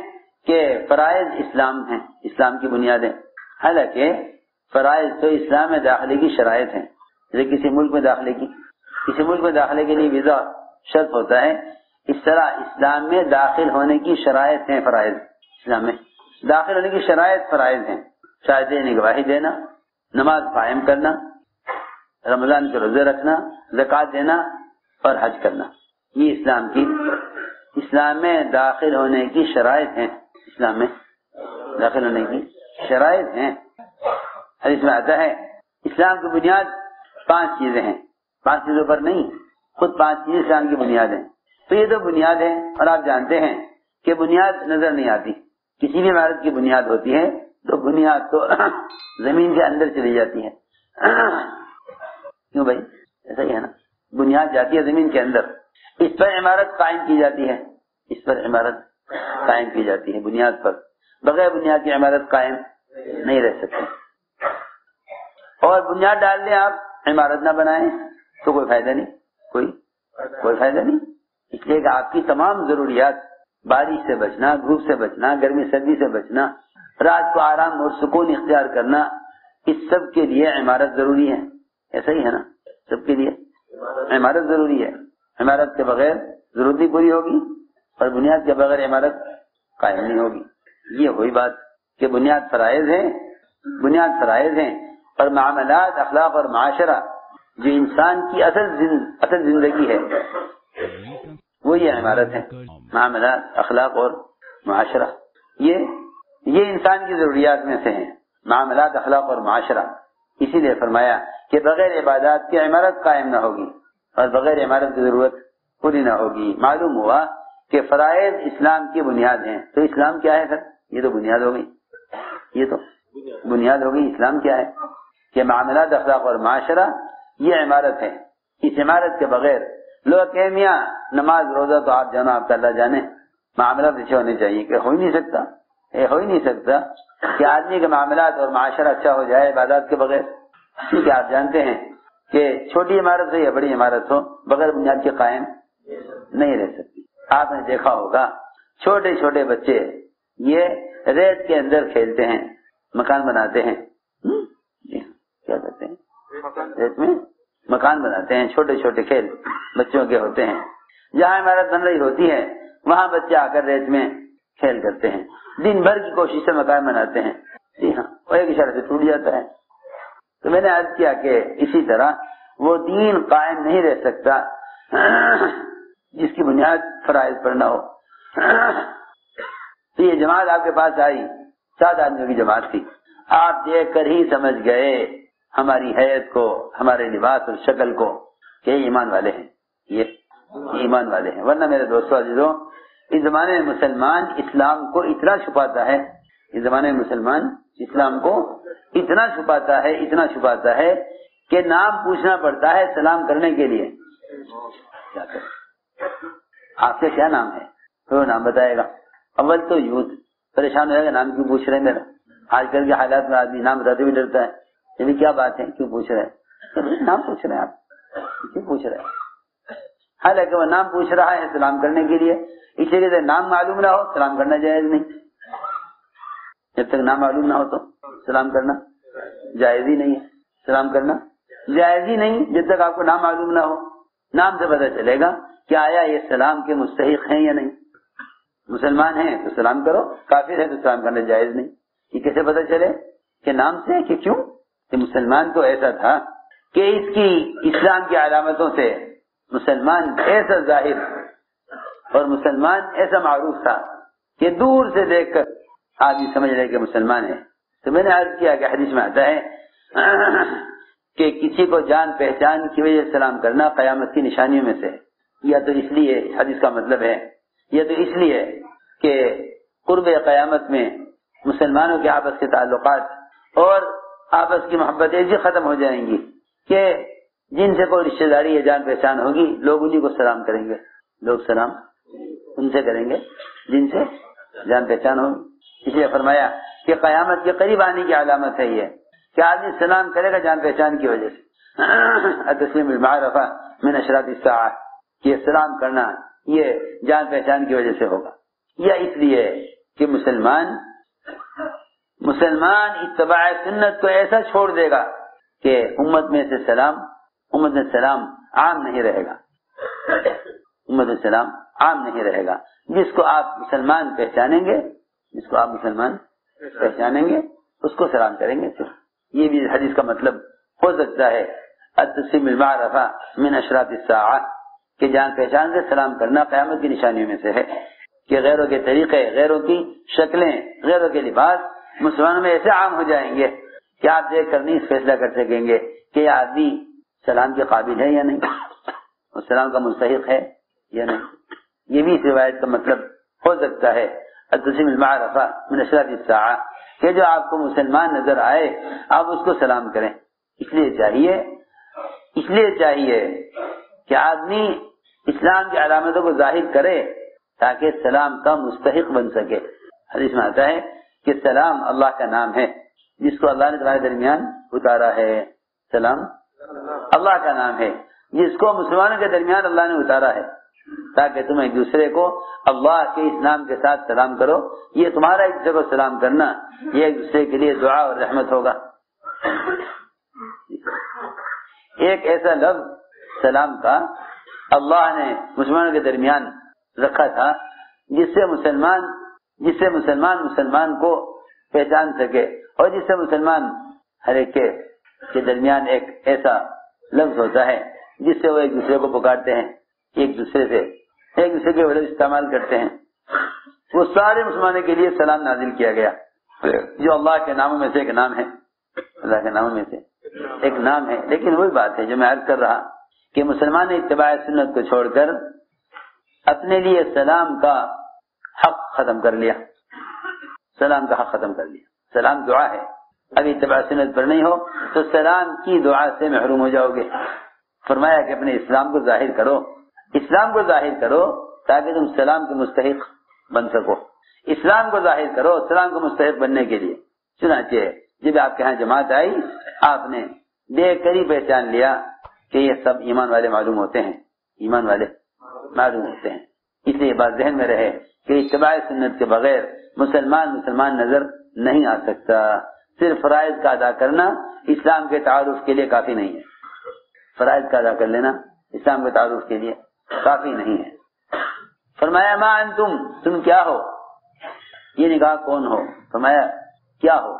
S1: کہ فرائض اسلام ہیں, اسلام کی بنیادیں, حالانکہ فرائض تو اسلام میں داخلے کی شرائط ہیں. جیسے کسی ملک میں داخلے کے لیے ویزا شرط ہوتا ہے, اس طرح اسلام میں داخل ہونے کی شرائط ہیں فرائض. اسلام میں داخل ہونے کی شرائط فرائض ہیں. شہادتین گواہی دینا, نماز قائم کرنا, رمضان کے روزے رکھنا, زکوٰۃ دینا اور حج کرنا. یہ اسلام میں داخل ہونے کی شرائط ہیں. اسلام میں داخل ہونے کی شرائط ہیں. حدیث میں آتا ہے اسلام کی بنیاد 5 چیزیں ہیں. 5 چیزوں پر نہیں, خود 5 چیزیں اسلام کی بنیاد ہیں. تو یہ تو بنیاد ہے, اور آپ جانتے ہیں کہ بنیاد نظر نہیں آتی. کسی بھی عمارت کی بنیاد ہوتی ہے تو بنیاد تو زمین کے اندر چلی جاتی ہے. کیوں بھائی, ایسا ہی ہے نا, بنیاد جاتی ہے زمین کے اندر, اس پر عمارت قائم کی جاتی ہے, اس پر عمارت قائم کی جاتی ہے. بنیاد پر, بغیر بنیاد کی عمارت قائم نہیں رہ سکتی. اور بنیاد ڈال دیں آپ, عمارت نہ بنائیں تو کوئی فائدہ نہیں, کوئی فائدہ نہیں. اس لیے کہ آپ کی تمام ضروریات, بارش سے بچنا, دھوپ سے بچنا, گرمی سردی سے بچنا, رات کو آرام اور سکون اختیار کرنا, اس سب کے لیے عمارت ضروری ہے. ایسا ہی ہے نا, سب کے لیے عمارت ضروری ہے. عمارت کے بغیر ضرورت نہیں پوری ہوگی, اور بنیاد کے بغیر عمارت قائم نہیں ہوگی. یہ وہی بات کہ بنیاد فرائض ہیں, اور معاملات, اخلاق اور معاشرہ جو انسان کی اصل زندگی ہے وہ یہ عمارت ہے. معاملات, اخلاق اور معاشرہ یہ انسان کی ضروریات میں سے ہیں, معاملات, اخلاق اور معاشرہ. اسی لیے فرمایا کہ بغیر عبادات کی عمارت قائم نہ ہوگی, اور بغیر عمارت کی ضرورت پوری نہ ہوگی. معلوم ہوا کہ فرائض اسلام کی بنیاد ہیں. تو اسلام کیا ہے سر؟ یہ تو بنیاد ہو گئی. اسلام کیا ہے کہ معاملات, اخلاق اور معاشرہ یہ عمارت ہے. اس عمارت کے بغیر لوگ کہیں میاں نماز روزہ تو آپ جانا، آپ کا اللہ جانے، معاملات اچھے ہونے چاہیے، کہ ہو ہی نہیں سکتا، یہ ہو ہی نہیں سکتا کہ آدمی کے معاملات اور معاشرہ اچھا ہو جائے عبادات کے بغیر. کیونکہ آپ جانتے ہیں کہ چھوٹی عمارت ہو یا بڑی عمارت ہو بغیر بنیاد کے قائم نہیں رہ سکتی. آپ نے دیکھا ہوگا چھوٹے چھوٹے بچے یہ ریت کے اندر کھیلتے ہیں، مکان بناتے ہیں، کیا کہتے ہیں، ریت میں مکان بناتے ہیں. چھوٹے چھوٹے کھیل بچوں کے ہوتے ہیں. جہاں عمارت بن رہی ہوتی ہے وہاں بچے آ کر ریت میں کھیل کرتے ہیں، دن بھر کی کوشش سے مکان بناتے ہیں. جی ہاں، وہ ایک اشارے سے ٹوٹ جاتا ہے. تو میں نے عرض کیا کہ اسی طرح وہ دین قائم نہیں رہ سکتا جس کی بنیاد فرائض پر نہ ہو. تو یہ جماعت آپ کے پاس آئی، 7 آدمیوں کی جماعت تھی. آپ دیکھ کر ہی سمجھ گئے ہماری حیت کو، ہمارے لباس اور شکل کو کہ یہ ایمان والے ہیں، یہ ایمان والے ہیں. ورنہ میرے دوستو عزیزوں، اس زمانے میں مسلمان اسلام کو اتنا چھپاتا ہے، اس زمانے میں مسلمان اسلام کو اتنا چھپاتا ہے کہ نام پوچھنا پڑتا ہے سلام کرنے کے لیے. کیا کریں، آپ کا کیا نام ہے؟ تو وہ نام بتائے گا. اول تو یوتھ پریشان ہو جائے گا، نام کیوں پوچھ رہے ہیں میرا. آج کل کے حالات میں آدمی نام بتاتے بھی ڈرتا ہے. یہ کیا بات ہے، کیوں پوچھ رہے ہیں؟ نام پوچھ رہے ہیں آپ، کیوں پوچھ رہے ہیں؟ حالانکہ وہ نام پوچھ رہا ہے سلام کرنے کے لیے. اس لیے نام معلوم نہ ہو سلام کرنا جائز نہیں. جب تک نام معلوم نہ ہو تو سلام کرنا جائز ہی نہیں ہے. سلام کرنا جائز ہی نہیں جب تک آپ کو نام معلوم نہ ہو. نام سے پتہ چلے گا کہ آیا یہ سلام کے مستحق ہیں یا نہیں. مسلمان ہیں تو سلام کرو، کافر ہے تو سلام کرنا جائز نہیں. یہ کیسے پتہ چلے؟ کہ نام سے. کہ کیوں؟ کہ مسلمان تو ایسا تھا کہ اس کی اسلام کی علامتوں سے مسلمان ایسا ظاہر اور مسلمان ایسا معروف تھا کہ دور سے دیکھ کر آدمی سمجھ رہے کہ مسلمان ہے. تو میں نے عرض کیا کہ حدیث میں آتا ہے کہ کسی کو جان پہچان کی وجہ سے سلام کرنا قیامت کی نشانیوں میں سے. یا تو اس لیے حدیث کا مطلب ہے، یا تو اس لیے کہ قرب قیامت میں مسلمانوں کے آپس کے تعلقات اور آپس کی محبتیں بھی ختم ہو جائیں گی کہ جن سے کوئی رشتہ داری یا جان پہچان ہوگی لوگ انہیں کو سلام کریں گے. لوگ سلام ان سے کریں گے جن سے جان پہچان ہوگی. اس لیے فرمایا کہ قیامت کے قریب آنے کی علامت ہے یہ کہ آدمی سلام کرے گا جان پہچان کی وجہ سے. التسلیم بالمعرفہ من اشراط الساعہ، یہ سلام کرنا یہ جان پہچان کی وجہ سے ہوگا. یا اس لیے کہ مسلمان اتباع سنت کو ایسا چھوڑ دے گا کہ امت میں سلام عام نہیں رہے گا. امت میں سلام عام نہیں رہے گا. جس کو آپ مسلمان پہچانیں گے اس کو سلام کریں گے. صرف یہ بھی حدیث کا مطلب ہو سکتا ہے التسلیم بالمعرفہ من اشراط الساعہ، کہ جان پہچان سے سلام کرنا قیامت کی نشانیوں میں سے ہے. کہ غیروں کے طریقے، غیروں کی شکلیں، غیروں کے لباس مسلمانوں میں ایسے عام ہو جائیں گے کہ آپ دیکھ کر نہیں فیصلہ کر سکیں گے کہ یہ آدمی سلام کے قابل ہے یا نہیں، اور سلام کا مستحق ہے یا نہیں. یہ بھی اس روایت کا مطلب ہو سکتا ہے التسلیم بالمعرفہ من اشراط الساعہ، کہ جو آپ کو مسلمان نظر آئے آپ اس کو سلام کریں. اس لیے چاہیے کہ آدمی اسلام کی علامتوں کو ظاہر کرے تاکہ سلام کا مستحق بن سکے. حدیث میں آتا ہے کہ سلام اللہ کا نام ہے جس کو اللہ نے تمہارے درمیان اتارا ہے. سلام اللہ کا نام ہے جس کو مسلمانوں کے درمیان اللہ نے اتارا ہے تاکہ تم ایک دوسرے کو اللہ کے اس نام کے ساتھ سلام کرو. یہ تمہارا ایک دوسرے کو سلام کرنا یہ ایک دوسرے کے لیے دعا اور رحمت ہوگا. ایک ایسا لفظ سلام کا اللہ نے مسلمانوں کے درمیان رکھا تھا جس سے مسلمان کو پہچان سکے، اور جس سے مسلمان ہر ایک کے درمیان ایک ایسا لفظ ہوتا ہے جس سے وہ ایک دوسرے کو پکارتے ہیں، ایک دوسرے کے ورد استعمال کرتے ہیں. وہ سارے مسلمانوں کے لیے سلام نازل کیا گیا جو اللہ کے ناموں میں سے ایک نام ہے. اللہ کے ناموں میں سے ایک نام ہے. لیکن وہی بات ہے جو میں عرض کر رہا کہ مسلمان نے اتباع سنت کو چھوڑ کر اپنے لیے سلام کا حق ختم کر لیا. سلام دعا ہے. ابھی اتباع سنت پر نہیں ہو تو سلام کی دعا سے محروم ہو جاؤ گے. فرمایا کہ اپنے اسلام کو ظاہر کرو اسلام کو ظاہر کرو تاکہ تم سلام کے مستحق بن سکو، اسلام کو ظاہر کرو سلام کو مستحق بننے کے لیے۔ چنانچہ جب آپ کے ہاں جماعت آئی، آپ نے دیکھ کر ہی پہچان لیا کہ یہ سب ایمان والے معلوم ہوتے ہیں، ایمان والے معلوم ہوتے ہیں۔ اس لیے بات ذہن میں رہے کہ اتباع سنت کے بغیر مسلمان نظر نہیں آ سکتا۔ صرف فرائض کا ادا کرنا اسلام کے تعارف کے لیے کافی نہیں ہے، فرائض کا ادا کر لینا اسلام کے تعارف کے لیے کافی نہیں ہے۔ فرمایا ما انتم، تم کیا ہو؟ یہ نے کہا کون ہو؟ فرمایا کیا ہو؟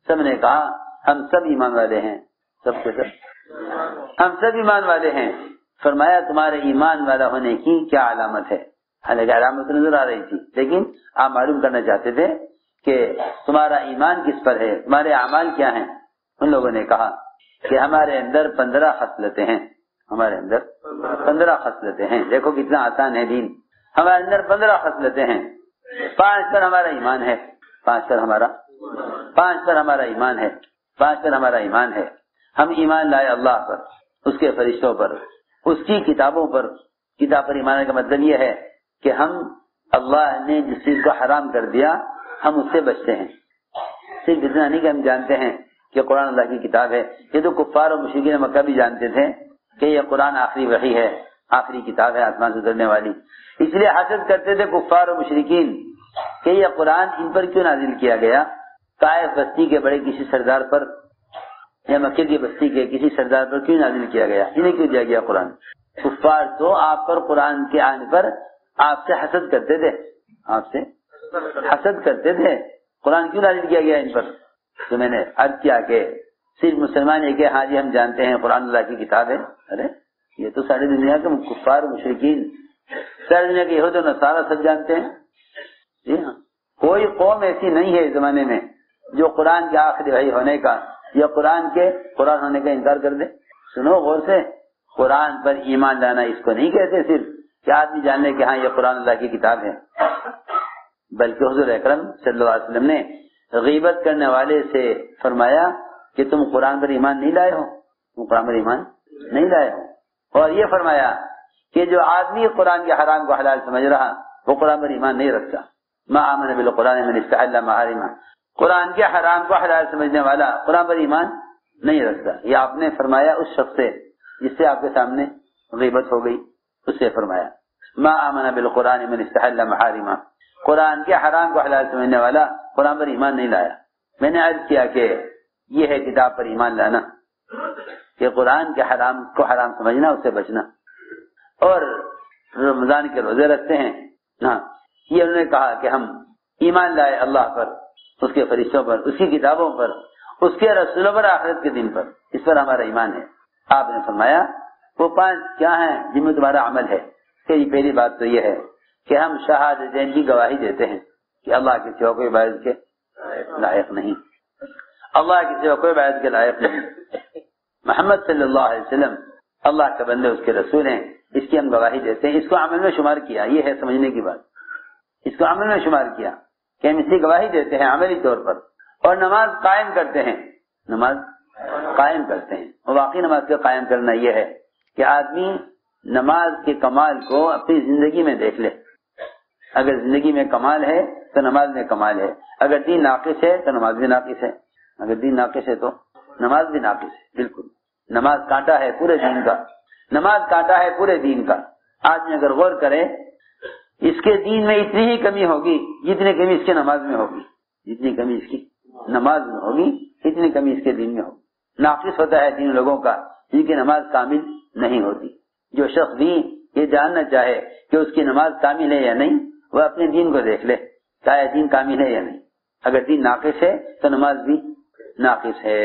S1: سب نے کہا ہم سب ایمان والے ہیں، سب کے سب ہم سب ایمان والے ہیں۔ فرمایا تمہارے ایمان والا ہونے کی کیا علامت ہے؟ حالانکہ علامت نظر آ رہی تھی، لیکن آپ معلوم کرنا چاہتے تھے کہ تمہارا ایمان کس پر ہے، تمہارے اعمال کیا ہیں؟ ان لوگوں نے کہا کہ ہمارے اندر 15 خصلتیں ہیں، ہمارے اندر 15 خصلتیں ہیں۔ دیکھو کتنا آسان ہے دین، ہمارے اندر 15 خصلتیں ہیں، 5 پر ہمارا ایمان ہے، 5 پر ہمارا ایمان ہے، 5 پر ہمارا ایمان ہے۔ ہم ایمان لائے اللہ پر، اس کے فرشتوں پر، اس کی کتابوں پر۔ کتاب پر ایمان کا مطلب یہ ہے کہ ہم اللہ نے جس چیز کو حرام کر دیا ہم اس سے بچتے ہیں۔ صرف اتنا نہیں کہ ہم جانتے ہیں کہ قرآن اللہ کی کتاب ہے، یہ تو کفار اور مشرکین مکہ بھی جانتے تھے کہ یہ قرآن آخری وحی ہے، آخری کتاب ہے آسمان سے اترنے والی۔ اس لیے حسد کرتے تھے کفار اور مشرکین کہ یہ قرآن ان پر کیوں نازل کیا گیا، طائف بستی کے بڑے کسی سردار پر یا مکے کی بستی کے کسی سردار پر کیوں نازل کیا گیا، انہیں کیوں دیا گیا قرآن۔ کفار تو آپ پر قرآن کے آنے پر آپ سے حسد کرتے تھے، آپ سے حسد کرتے تھے، قرآن کیوں نازل کیا گیا ان پر؟ تو میں نے عرض کیا کہ صرف مسلمان یہ کہ ہاں جی ہم جانتے ہیں قرآن اللہ کی کتاب ہے۔ ارے یہ تو ساری دنیا کے کفار مشرکین، ساری دنیا کے یہود و نصارہ سب جانتے ہیں۔ جی ہاں، کوئی قوم ایسی نہیں ہے اس زمانے میں جو قرآن کے آخری وحی ہونے کا یا قرآن ہونے کا انکار کر دے۔ سنو غور سے، قرآن پر ایمان لانا اس کو نہیں کہتے صرف کہ آدمی جان لے کہ ہاں یہ قرآن اللہ کی کتاب ہے، بلکہ حضور اکرم صلی اللہ علیہ وسلم نے غیبت کرنے والے سے فرمایا کہ تم قرآن پر ایمان نہیں لائے ہو، تم قرآن پر ایمان نہیں لائے ہو۔ اور یہ فرمایا کہ جو آدمی قرآن کے حرام کو حلال سمجھ رہا وہ قرآن پر ایمان نہیں رکھتا۔ ما آمن بالقرآن من استحل محارمہ، قرآن کے حرام کو حلال سمجھنے والا قرآن پر ایمان نہیں رکھتا۔ یہ آپ نے فرمایا اس شخص سے جس سے آپ کے سامنے غیبت ہو گئی، اس سے فرمایا ما آمن بالقرآن من استحل محارمہ، قرآن کے حرام کو حلال سمجھنے والا قرآن پر ایمان نہیں لایا۔ میں نے عرض کیا کہ یہ ہے کتاب پر ایمان لانا، کہ قرآن کے حرام کو حرام سمجھنا، اس سے بچنا۔ اور رمضان کے روزے رکھتے ہیں، ہاں یہ انہوں نے کہا کہ ہم ایمان لائے اللہ پر، اس کے فرشتوں پر، اس کی کتابوں پر، اس کے رسولوں پر، آخرت کے دن پر، اس پر ہمارا ایمان ہے۔ آپ نے فرمایا وہ 5 کیا ہیں جن میں تمہارا عمل ہے؟ کہ پہلی بات تو یہ ہے کہ ہم شہادتین کی گواہی دیتے ہیں کہ اللہ کے سوا کوئی عبادت کے لائق نہیں، اللہ کے سوا کوئی عبادت کے لائق نہیں، محمد صلی اللہ علیہ وسلم اللہ کے بندے، اس کے رسول ہیں، اس کی ہم گواہی دیتے ہیں۔ اس کو عمل میں شمار کیا، یہ ہے سمجھنے کی بات، اس کو عمل میں شمار کیا کہ ہم اس کی گواہی دیتے ہیں عملی طور پر، اور نماز قائم کرتے ہیں، نماز قائم کرتے ہیں۔ اور واقعی نماز کا قائم کرنا یہ ہے کہ آدمی نماز کے کمال کو اپنی زندگی میں دیکھ لے۔ اگر زندگی میں کمال ہے تو نماز میں کمال ہے، اگر دین ناقص ہے تو نماز بھی ناقص ہے، اگر دین ناقص ہے تو نماز بھی ناقص ہے۔ بالکل، نماز کانٹا ہے پورے دین کا، نماز کانٹا ہے پورے دین کا۔ آدمی اگر غور کرے اس کے دین میں اتنی ہی کمی ہوگی جتنی کمی اس کے نماز میں ہوگی، جتنی کمی اس کی نماز میں ہوگی اتنی کمی اس کے دین میں ہوگی۔ ناقص ہوتا ہے دین لوگوں کا جن کی نماز کامل نہیں ہوتی۔ جو شخص بھی یہ جاننا چاہے کہ اس کی نماز کامل ہے یا نہیں، وہ اپنے دین کو دیکھ لے، چاہے دین کامل ہے یا نہیں۔ اگر دین ناقص ہے تو نماز بھی ناقص ہے،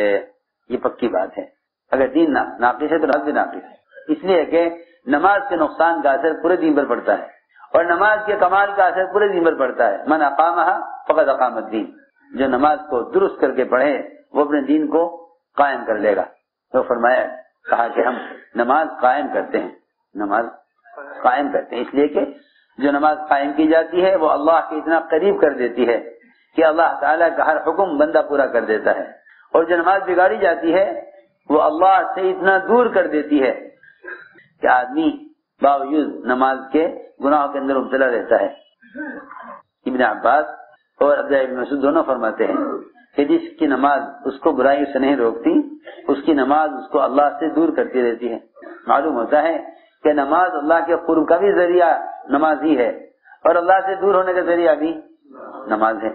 S1: یہ پکی بات ہے۔ اگر دین ناقص ہے تو نماز بھی ناقص ہے، اس لیے کہ نماز کے نقصان کا اثر پورے دین پر پڑتا ہے، اور نماز کے کمال کا اثر پورے دین پر پڑتا ہے۔ من اقامہا فقد اقام الدین، جو نماز کو درست کر کے پڑھے وہ اپنے دین کو قائم کر لے گا۔ تو فرمایا، کہا کہ ہم نماز قائم کرتے ہیں، نماز قائم کرتے ہیں، اس لیے کہ جو نماز قائم کی جاتی ہے وہ اللہ کے اتنا قریب کر دیتی ہے کہ اللہ تعالیٰ کا ہر حکم بندہ پورا کر دیتا ہے، اور جو نماز بگاڑی جاتی ہے وہ اللہ سے اتنا دور کر دیتی ہے کہ آدمی باوجود نماز کے گناہوں کے اندر مبتلا رہتا ہے۔ ابن عباس اور عبداللہ بن مسعود دونوں فرماتے ہیں کہ جس کی نماز اس کو برائی سے نہیں روکتی، اس کی نماز اس کو اللہ سے دور کرتی رہتی ہے۔ معلوم ہوتا ہے کہ نماز اللہ کے قرب کا بھی ذریعہ نماز ہی ہے، اور اللہ سے دور ہونے کا ذریعہ بھی نماز ہے۔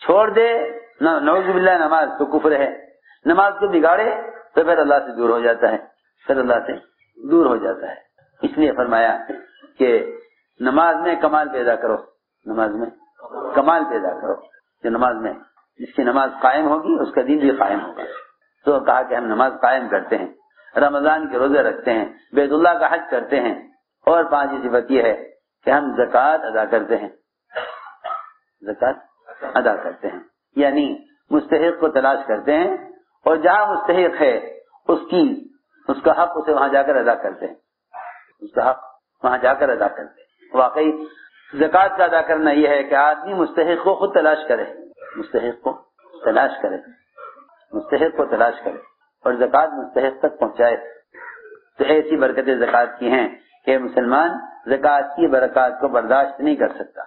S1: چھوڑ دے نعوذ باللہ نماز تو کفر ہے، نماز کو بگاڑے تو پھر اللہ سے دور ہو جاتا ہے، پھر اللہ سے دور ہو جاتا ہے۔ اس لیے فرمایا کہ نماز میں کمال پیدا کرو، نماز میں کمال پیدا کرو، کہ نماز میں جس کی نماز قائم ہوگی اس کا دین بھی قائم ہوگا۔ تو کہا کہ ہم نماز قائم کرتے ہیں، رمضان کے روزے رکھتے ہیں، بیت اللہ کا حج کرتے ہیں، اور پانچویں صفت یہ ہے کہ ہم زکوٰۃ ادا کرتے ہیں، زکوٰۃ ادا کرتے ہیں، یعنی مستحق کو تلاش کرتے ہیں، اور جہاں مستحق ہے اس کا حق اسے وہاں جا کر ادا کرتے ہیں، اس کا حق وہاں جا کر ادا کرتے ہیں۔ واقعی زکوٰۃ کا ادا کرنا یہ ہے کہ آدمی مستحق کو خود تلاش کرے، مستحق کو تلاش کرے، مستحق کو تلاش کرے اور زکوٰۃ مستحق تک پہنچائے۔ تو ایسی برکتیں زکوٰۃ کی ہیں کہ مسلمان زکوٰۃ کی برکات کو برداشت نہیں کر سکتا۔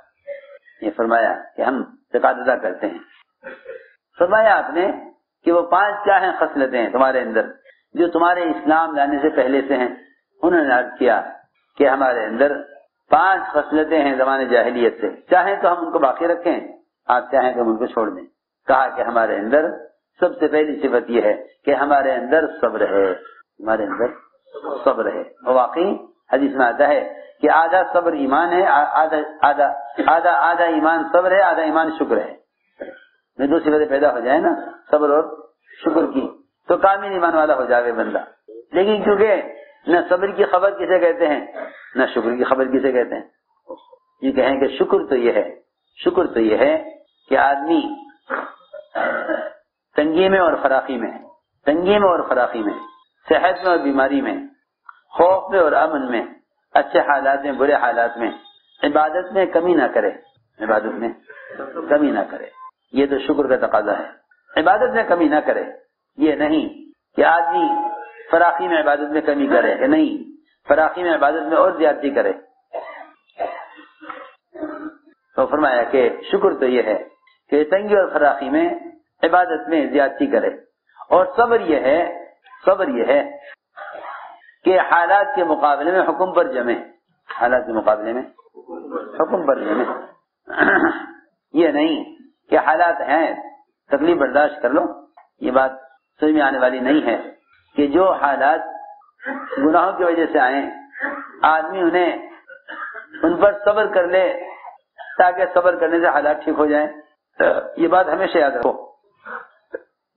S1: یہ فرمایا کہ ہم زکوٰۃ ادا کرتے ہیں۔ فرمایا آپ نے کہ وہ 5 کیا ہیں خصلتیں تمہارے اندر جو تمہارے اسلام لانے سے پہلے سے ہیں۔ انہوں نے عرض کیا کہ ہمارے اندر 5 خصلتیں ہیں زمانے جاہلیت سے، چاہیں تو ہم ان کو باقی رکھیں، آپ چاہیں تو ہم ان کو چھوڑ دیں۔ کہا کہ ہمارے اندر سب سے پہلی صفت یہ ہے کہ ہمارے اندر صبر ہے، ہمارے اندر صبر ہے۔ اور واقعی حدیث میں آتا ہے کہ آدھا صبر ایمان ہے، آدھا ایمان صبر ہے، آدھا ایمان شکر ہے۔ میں 2 صفتیں پیدا ہو جائیں نا، صبر اور شکر کی، تو کامل ایمان والا ہو جاوے بندہ۔ لیکن کیونکہ نہ صبر کی خبر کسے کہتے ہیں نہ شکر کی خبر کسے کہتے ہیں، یہ کہیں کہ شکر تو یہ ہے کہ آدمی تنگی میں اور فراخی میں، صحت میں اور بیماری میں، خوف میں اور امن میں، اچھے حالات میں برے حالات میں عبادت میں کمی نہ کرے، یہ تو شکر کا تقاضا ہے۔ عبادت میں کمی نہ کرے، یہ نہیں کہ آدمی فراخی میں عبادت میں کمی کرے، کہ نہیں فراخی میں عبادت میں اور زیادتی کرے۔ تو فرمایا کہ شکر تو یہ ہے کہ تنگی اور فراخی میں عبادت میں زیادتی کرے، اور صبر یہ ہے کہ حالات کے مقابلے میں حکم پر جمے، یہ نہیں کہ حالات ہیں تکلیف برداشت کر لو۔ یہ بات سمجھ میں آنے والی نہیں ہے کہ جو حالات گناہوں کی وجہ سے آئیں آدمی ان پر صبر کر لے تاکہ صبر کرنے سے حالات ٹھیک ہو جائیں۔ یہ بات ہمیشہ یاد رکھو،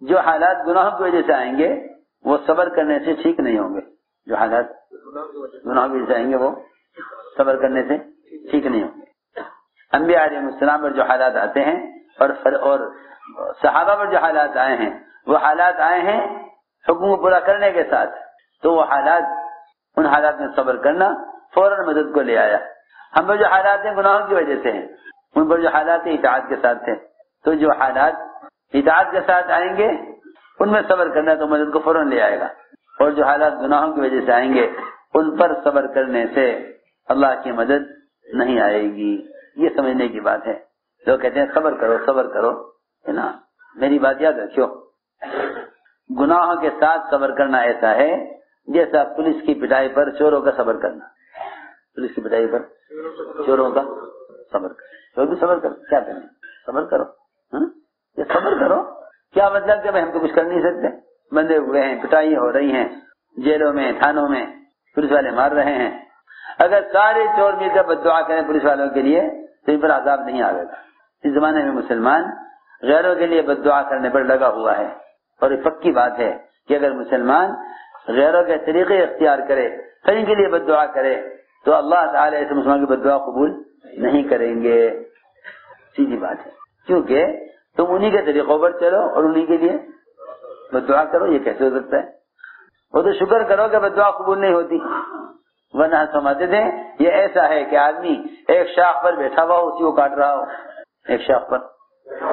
S1: جو حالات گناہوں کی وجہ سے آئیں گے وہ صبر کرنے سے ٹھیک نہیں ہوں گے، جو حالات گناہوں کی وجہ سے آئیں گے وہ صبر کرنے سے ٹھیک نہیں ہوں گے۔ انبیاء علیہ السلام پر جو حالات آتے ہیں اور صحابہ پر جو حالات آئے ہیں، وہ حالات آئے ہیں حکم کو پورا کرنے کے ساتھ، تو وہ حالات، ان حالات میں صبر کرنا فوراً مدد کو لے آیا۔ ہم پر جو حالات ہیں گناہوں کی وجہ سے ہیں، ان پر جو حالات ہیں اطاعت کے ساتھ تھے، تو جو حالات اطاعت کے ساتھ آئیں گے ان میں صبر کرنا تو مدد کو فوراً لے آئے گا، اور جو حالات گناہوں کی وجہ سے آئیں گے ان پر صبر کرنے سے اللہ کی مدد نہیں آئے گی۔ یہ سمجھنے کی بات ہے۔ لوگ کہتے ہیں صبر کرو، ہے نا، میری بات یاد رکھو، گناہوں کے ساتھ صبر کرنا ایسا ہے جیسا پولیس کی پٹائی پر چوروں کا صبر کرنا، پولیس کی پٹائی پر چوروں کا صبر کرنا، چور بھی صبر کرو، کیا کریں، صبر کرو، یہ صبر کرو کیا مطلب کہ ہم تو کچھ کر نہیں سکتے، بندے ہوئے ہیں، پٹائی ہو رہی ہیں، جیلوں میں تھانوں میں پولیس والے مار رہے ہیں، اگر سارے چور مل کر بد دعا کریں پولیس والوں کے لیے تو ان پر عذاب نہیں آئے گا۔ اس زمانے میں مسلمان غیروں کے لیے بد دعا کرنے پر لگا ہوا ہے، اور یہ پکی بات ہے کہ اگر مسلمان غیروں کے طریقے اختیار کرے پھر ان کے لیے بد دعا کرے تو اللہ تعالی ایسے مسلمان کی بد دعا قبول نہیں کریں گے۔ سیدھی بات ہے، کیونکہ تم انہی کے طریقوں پر چلو اور انہی کے لیے بد دعا کرو، یہ کیسے ہو سکتا ہے؟ وہ تو شکر کرو کہ بد دعا قبول نہیں ہوتی، ورنہ سمجھتے تھے یہ ایسا ہے کہ آدمی ایک شاخ پر بیٹھا ہوا اسی کو کاٹ رہا ہو، ایک شاخ پر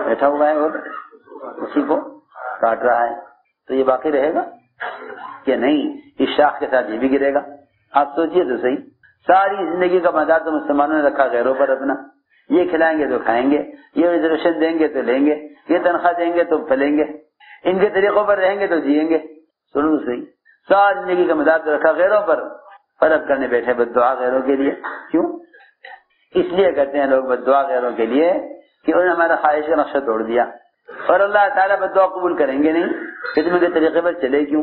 S1: بیٹھا ہوا ہے اور اسی کو کاٹ رہا ہے، تو یہ باقی رہے گا کہ نہیں، اس شاخ کے ساتھ یہ بھی گرے گا، آپ سوچئے تو صحیح، ساری زندگی کا مدار تو مسلمانوں نے رکھا غیروں پر اپنا، یہ کھلائیں گے تو کھائیں گے، یہ ریزرویشن دیں گے تو لیں گے، یہ تنخواہ دیں گے تو پھلیں گے، ان کے طریقوں پر رہیں گے تو جئیں گے. سنو تو صحیح، ساری زندگی کا مدار تو رکھا غیروں پر، فرض کرنے بیٹھے بد دعا غیروں کے لیے. کیوں؟ اس لیے کرتے ہیں لوگ بد دعا غیروں کے لیے کہ انہوں نے ہمارا خواہش کا نقشہ توڑ دیا، اور اللہ تعالیٰ بد دعا قبول کریں گے نہیں کہ تم ان کے طریقے پر چلے کیوں،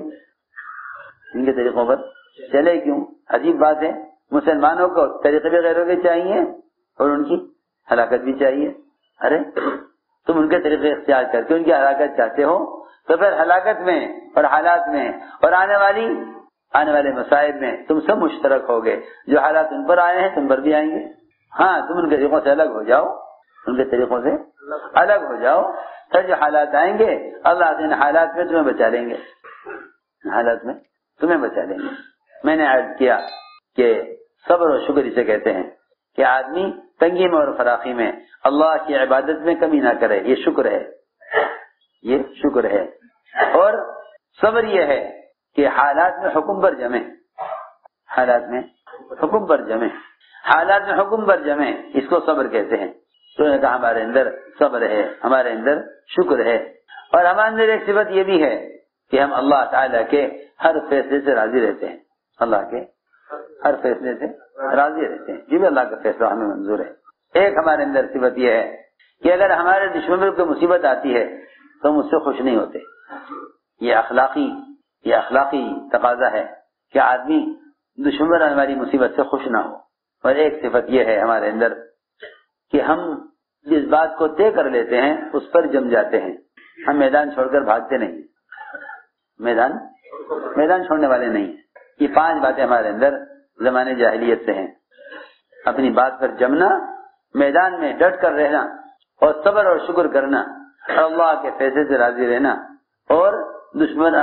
S1: ان کے طریقوں پر چلے کیوں. عجیب بات ہے، مسلمانوں کو طریقے بھی غیروں کے چاہیے اور ان کی ہلاکت بھی چاہیے. ارے تم ان کے طریقے اختیار کر کے ان کی ہلاکت چاہتے ہو تو پھر ہلاکت میں اور حالات میں اور آنے والے مصائب میں تم سب مشترک ہوگے. جو حالات ان پر آئے ہیں تم پر بھی آئیں گے. ہاں تم ان کے طریقوں سے الگ ہو جاؤ، ان کے طریقوں سے الگ ہو جاؤ، پھر جو حالات آئیں گے اللہ ان حالات میں تمہیں بچا لیں گے، حالات میں تمہیں بچا لیں گے. میں نے عرض کیا کہ صبر و شکر اسے کہتے ہیں کہ آدمی تنگی میں اور فراخی میں اللہ کی عبادت میں کمی نہ کرے. یہ شکر ہے، یہ شکر ہے. اور صبر یہ ہے کہ حالات میں حکم پر جمے، حالات میں حکم پر جمے، حالات میں حکم پر جمے، اس کو صبر کہتے ہیں. تو نے کہا ہمارے اندر صبر ہے، ہمارے اندر شکر ہے. اور ہمارے اندر ایک صفت یہ بھی ہے کہ ہم اللہ تعالیٰ کے ہر فیصلے سے راضی رہتے ہیں، اللہ کے ہر فیصلے سے راضی رہتے ہیں جو بھی اللہ کا فیصلہ ہمیں منظور ہے. ایک ہمارے اندر صفت یہ ہے کہ اگر ہمارے دشمن پر کوئی مصیبت آتی ہے تو ہم اس سے خوش نہیں ہوتے. یہ اخلاقی تقاضا ہے کہ آدمی دشمن پر آنے والی مصیبت سے خوش نہ ہو. اور ایک صفت یہ ہے ہمارے اندر کہ ہم جس بات کو طے کر لیتے ہیں اس پر جم جاتے ہیں. ہم میدان چھوڑ کر بھاگتے نہیں، میدان چھوڑنے والے نہیں. یہ 5 باتیں ہمارے اندر زمانے جاہلیت سے ہیں. اپنی بات پر جمنا، میدان میں ڈٹ کر رہنا، اور صبر اور شکر کرنا، اور اللہ کے فیصلے سے راضی رہنا، اور دشمن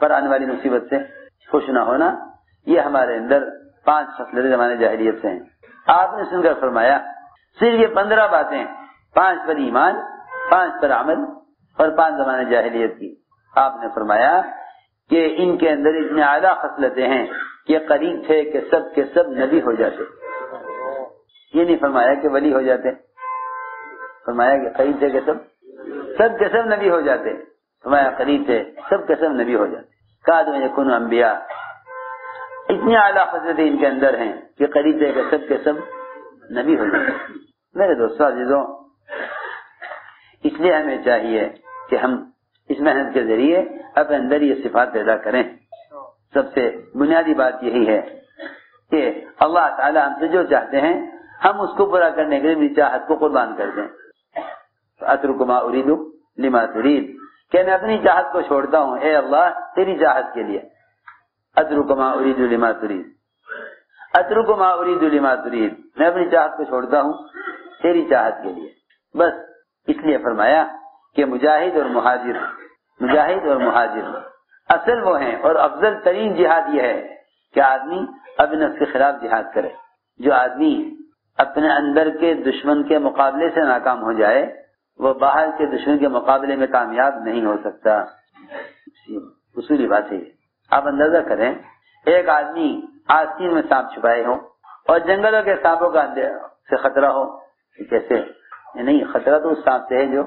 S1: پر آنے والی مصیبت سے خوش نہ ہونا. یہ ہمارے اندر 5 خصلتیں زمانے جاہلیت سے ہیں. آپ نے سن کر فرمایا صرف یہ 15 باتیں، 5 پر ایمان، 5 پر عمل اور 5 زمانے جاہلیت کی. آپ نے فرمایا کہ ان کے اندر اتنے اعلیٰ خصلتیں ہیں کہ قریب تھے کہ سب کے سب نبی ہو جاتے. یہ نہیں فرمایا کہ ولی ہو جاتے، فرمایا کہ قریب تھے کہ سب کے سب نبی ہو جاتے. فرمایا قریب تھے سب کے سب نبی ہو جاتے. کادوا یکونوا انبیاء. اتنی اعلیٰ خصلتیں ان کے اندر ہیں کہ قریب تھے کہ سب کے سب نبی ہو جاتے. میرے دوستو عزیزوں، اس لیے ہمیں چاہیے کہ ہم اس محنت کے ذریعے اپنے اندر یہ صفات پیدا کریں. سب سے بنیادی بات یہی ہے کہ اللہ تعالی ہم سے جو چاہتے ہیں ہم اس کو پورا کرنے کے لیے اپنی چاہت کو قربان کر دیں. اترک ما اريد لما تريد، کہ میں اپنی چاہت کو چھوڑتا ہوں اے اللہ تیری چاہت کے لیے. اترک ما اريد لما تريد، اترک ما اريد لما تريد، میں اپنی چاہت کو چھوڑتا ہوں تیری چاہت کے لیے. بس اس لیے فرمایا کہ مجاہد اور مہاجر اصل وہ ہیں. اور افضل ترین جہاد یہ ہے کہ آدمی اپنے نفس کے خلاف جہاد کرے. جو آدمی اپنے اندر کے دشمن کے مقابلے سے ناکام ہو جائے وہ باہر کے دشمن کے مقابلے میں کامیاب نہیں ہو سکتا. اصولی بات ہے. آپ اندازہ کریں ایک آدمی آستین میں سانپ چھپائے ہو اور جنگلوں کے سانپوں کا سے خطرہ ہو. کیسے؟ نہیں، خطرہ تو اس سانپ سے ہے جو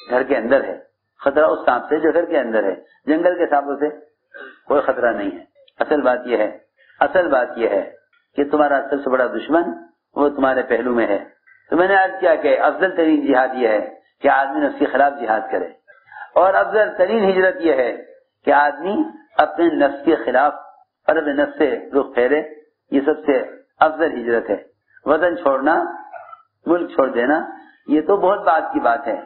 S1: گھر کے اندر ہے، خطرہ اس سانپ سے جو گھر کے اندر ہے، جنگل کے سانپوں سے کوئی خطرہ نہیں ہے. اصل بات یہ ہے کہ تمہارا سب سے بڑا دشمن وہ تمہارے پہلو میں ہے. تو میں نے عرض کیا کہ افضل ترین جہاد یہ ہے کہ آدمی نفس کے خلاف جہاد کرے، اور افضل ترین ہجرت یہ ہے کہ آدمی اپنے نفس کے خلاف اور اپنے نفس سے رخ پھیرے. یہ سب سے افضل ہجرت ہے. وطن چھوڑنا، ملک چھوڑ دینا، یہ تو بہت بات کی بات ہے،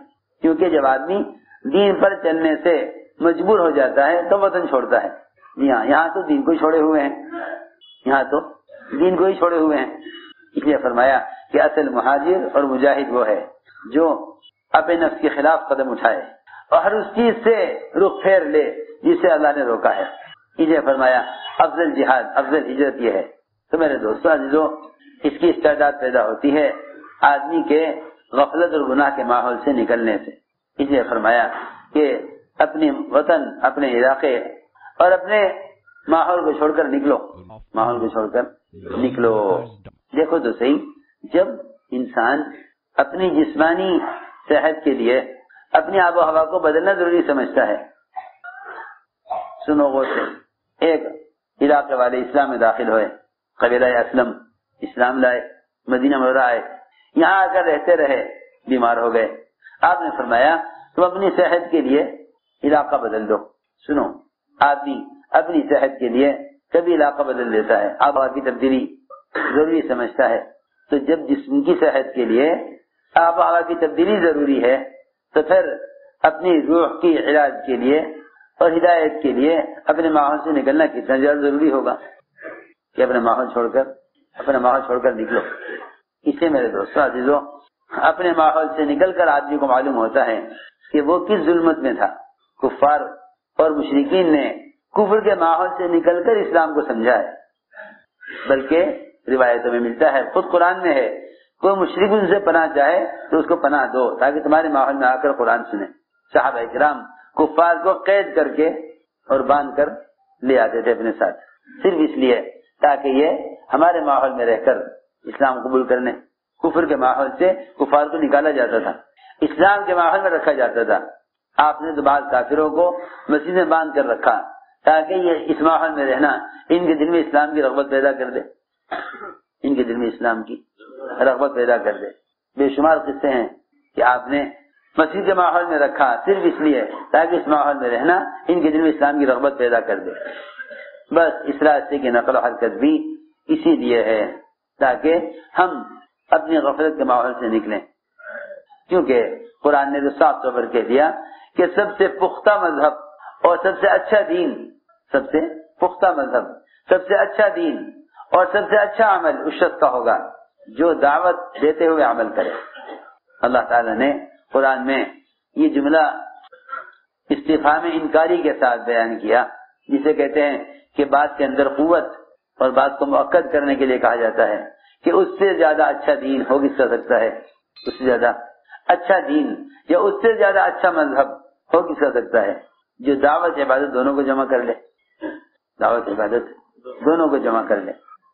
S1: کیونکہ جب آدمی دین پر چلنے سے مجبور ہو جاتا ہے تو وطن چھوڑتا ہے. جی ہاں، یہاں تو دین کو ہی چھوڑے ہوئے ہیں، اس لیے فرمایا کہ اصل مہاجر اور مجاہد وہ ہے جو اپنے نفس کے خلاف قدم اٹھائے اور ہر اس چیز سے رخ پھیر لے جسے اللہ نے روکا ہے. اس لیے فرمایا افضل جہاد، افضل ہجرت یہ ہے. تو میرے دوستو عزیزو، اس کی استعداد پیدا ہوتی ہے آدمی کے غفلت اور گناہ کے ماحول سے نکلنے سے. اس لیے فرمایا کہ اپنے وطن، اپنے علاقے اور اپنے ماحول کو چھوڑ کر نکلو، ماحول کو چھوڑ کر نکلو۔ دیکھو تو صحیح، جب انسان اپنی جسمانی صحت کے لیے اپنی آب و ہوا کو بدلنا ضروری سمجھتا ہے، سنو غور سے، ایک علاقے والے اسلام میں داخل ہوئے، قبیلہ اسلم اسلام لائے، مدینہ منورہ آئے، یہاں آ کر رہتے رہے، بیمار ہو گئے۔ آپ نے فرمایا تم اپنی صحت کے لیے علاقہ بدل دو۔ سنو، آدمی اپنی صحت کے لیے کبھی علاقہ بدل دیتا ہے، آب و ہوا کی تبدیلی ضروری سمجھتا ہے، تو جب جسم کی صحت کے لیے آب و ہوا کی تبدیلی ضروری ہے تو پھر اپنی روح کی علاج کے لیے اور ہدایت کے لیے اپنے ماحول سے نکلنا کتنا زیادہ ضروری ہوگا کہ اپنا ماحول چھوڑ کر نکلو۔ اس سے میرے دوستو عزیزو، اپنے ماحول سے نکل کر آدمی کو معلوم ہوتا ہے کہ وہ کس ظلمت میں تھا۔ کفار اور مشرکین نے کفر کے ماحول سے نکل کر اسلام کو سمجھا ہے، بلکہ روایتوں میں ملتا ہے، خود قرآن میں ہے، کوئی مشرک ان سے پناہ چاہے تو اس کو پناہ دو تاکہ تمہارے ماحول میں آ کر قرآن سنے۔ صحابہ کرام کفار کو قید کر کے اور باندھ کر لے آتے تھے اپنے ساتھ، صرف اس لیے تاکہ یہ ہمارے ماحول میں رہ کر اسلام قبول کرنے۔ کفر کے ماحول سے کفار کو نکالا جاتا تھا، اسلام کے ماحول میں رکھا جاتا تھا۔ آپ نے تو بعض کافروں کو مسجد میں باندھ کر رکھا تاکہ یہ اس ماحول میں رہنا ان کے دل میں اسلام کی رغبت پیدا کر دے، ان کے دل میں اسلام کی رغبت پیدا کر دے۔ بے شمار قصے ہیں کہ آپ نے مسجد کے ماحول میں رکھا صرف اس لیے تاکہ اس ماحول میں رہنا ان کے دل میں اسلام کی رغبت پیدا کر دے۔ بس اس راستے کی نقل و حرکت بھی اسی لیے ہے تاکہ ہم اپنی غفلت کے ماحول سے نکلیں، کیونکہ قرآن نے تو صاف طور پر کہہ دیا کہ سب سے پختہ مذہب اور سب سے اچھا دین، سب سے پختہ مذہب، سب سے اچھا دین اور سب سے اچھا عمل اس شخص کا ہوگا جو دعوت دیتے ہوئے عمل کرے۔ اللہ تعالیٰ نے قرآن میں یہ جملہ استفہام انکاری کے ساتھ بیان کیا، جسے کہتے ہیں کہ بات کے اندر قوت اور بات کو مؤکد کرنے کے لیے کہا جاتا ہے کہ اس سے زیادہ اچھا دین ہو کس کا سکتا ہے، اس سے زیادہ اچھا دین یا اس سے زیادہ اچھا مذہب ہو کس کا سکتا ہے جو دعوت عبادت دونوں کو جمع کر لے، دعوت عبادت دونوں کو جمع کر لے۔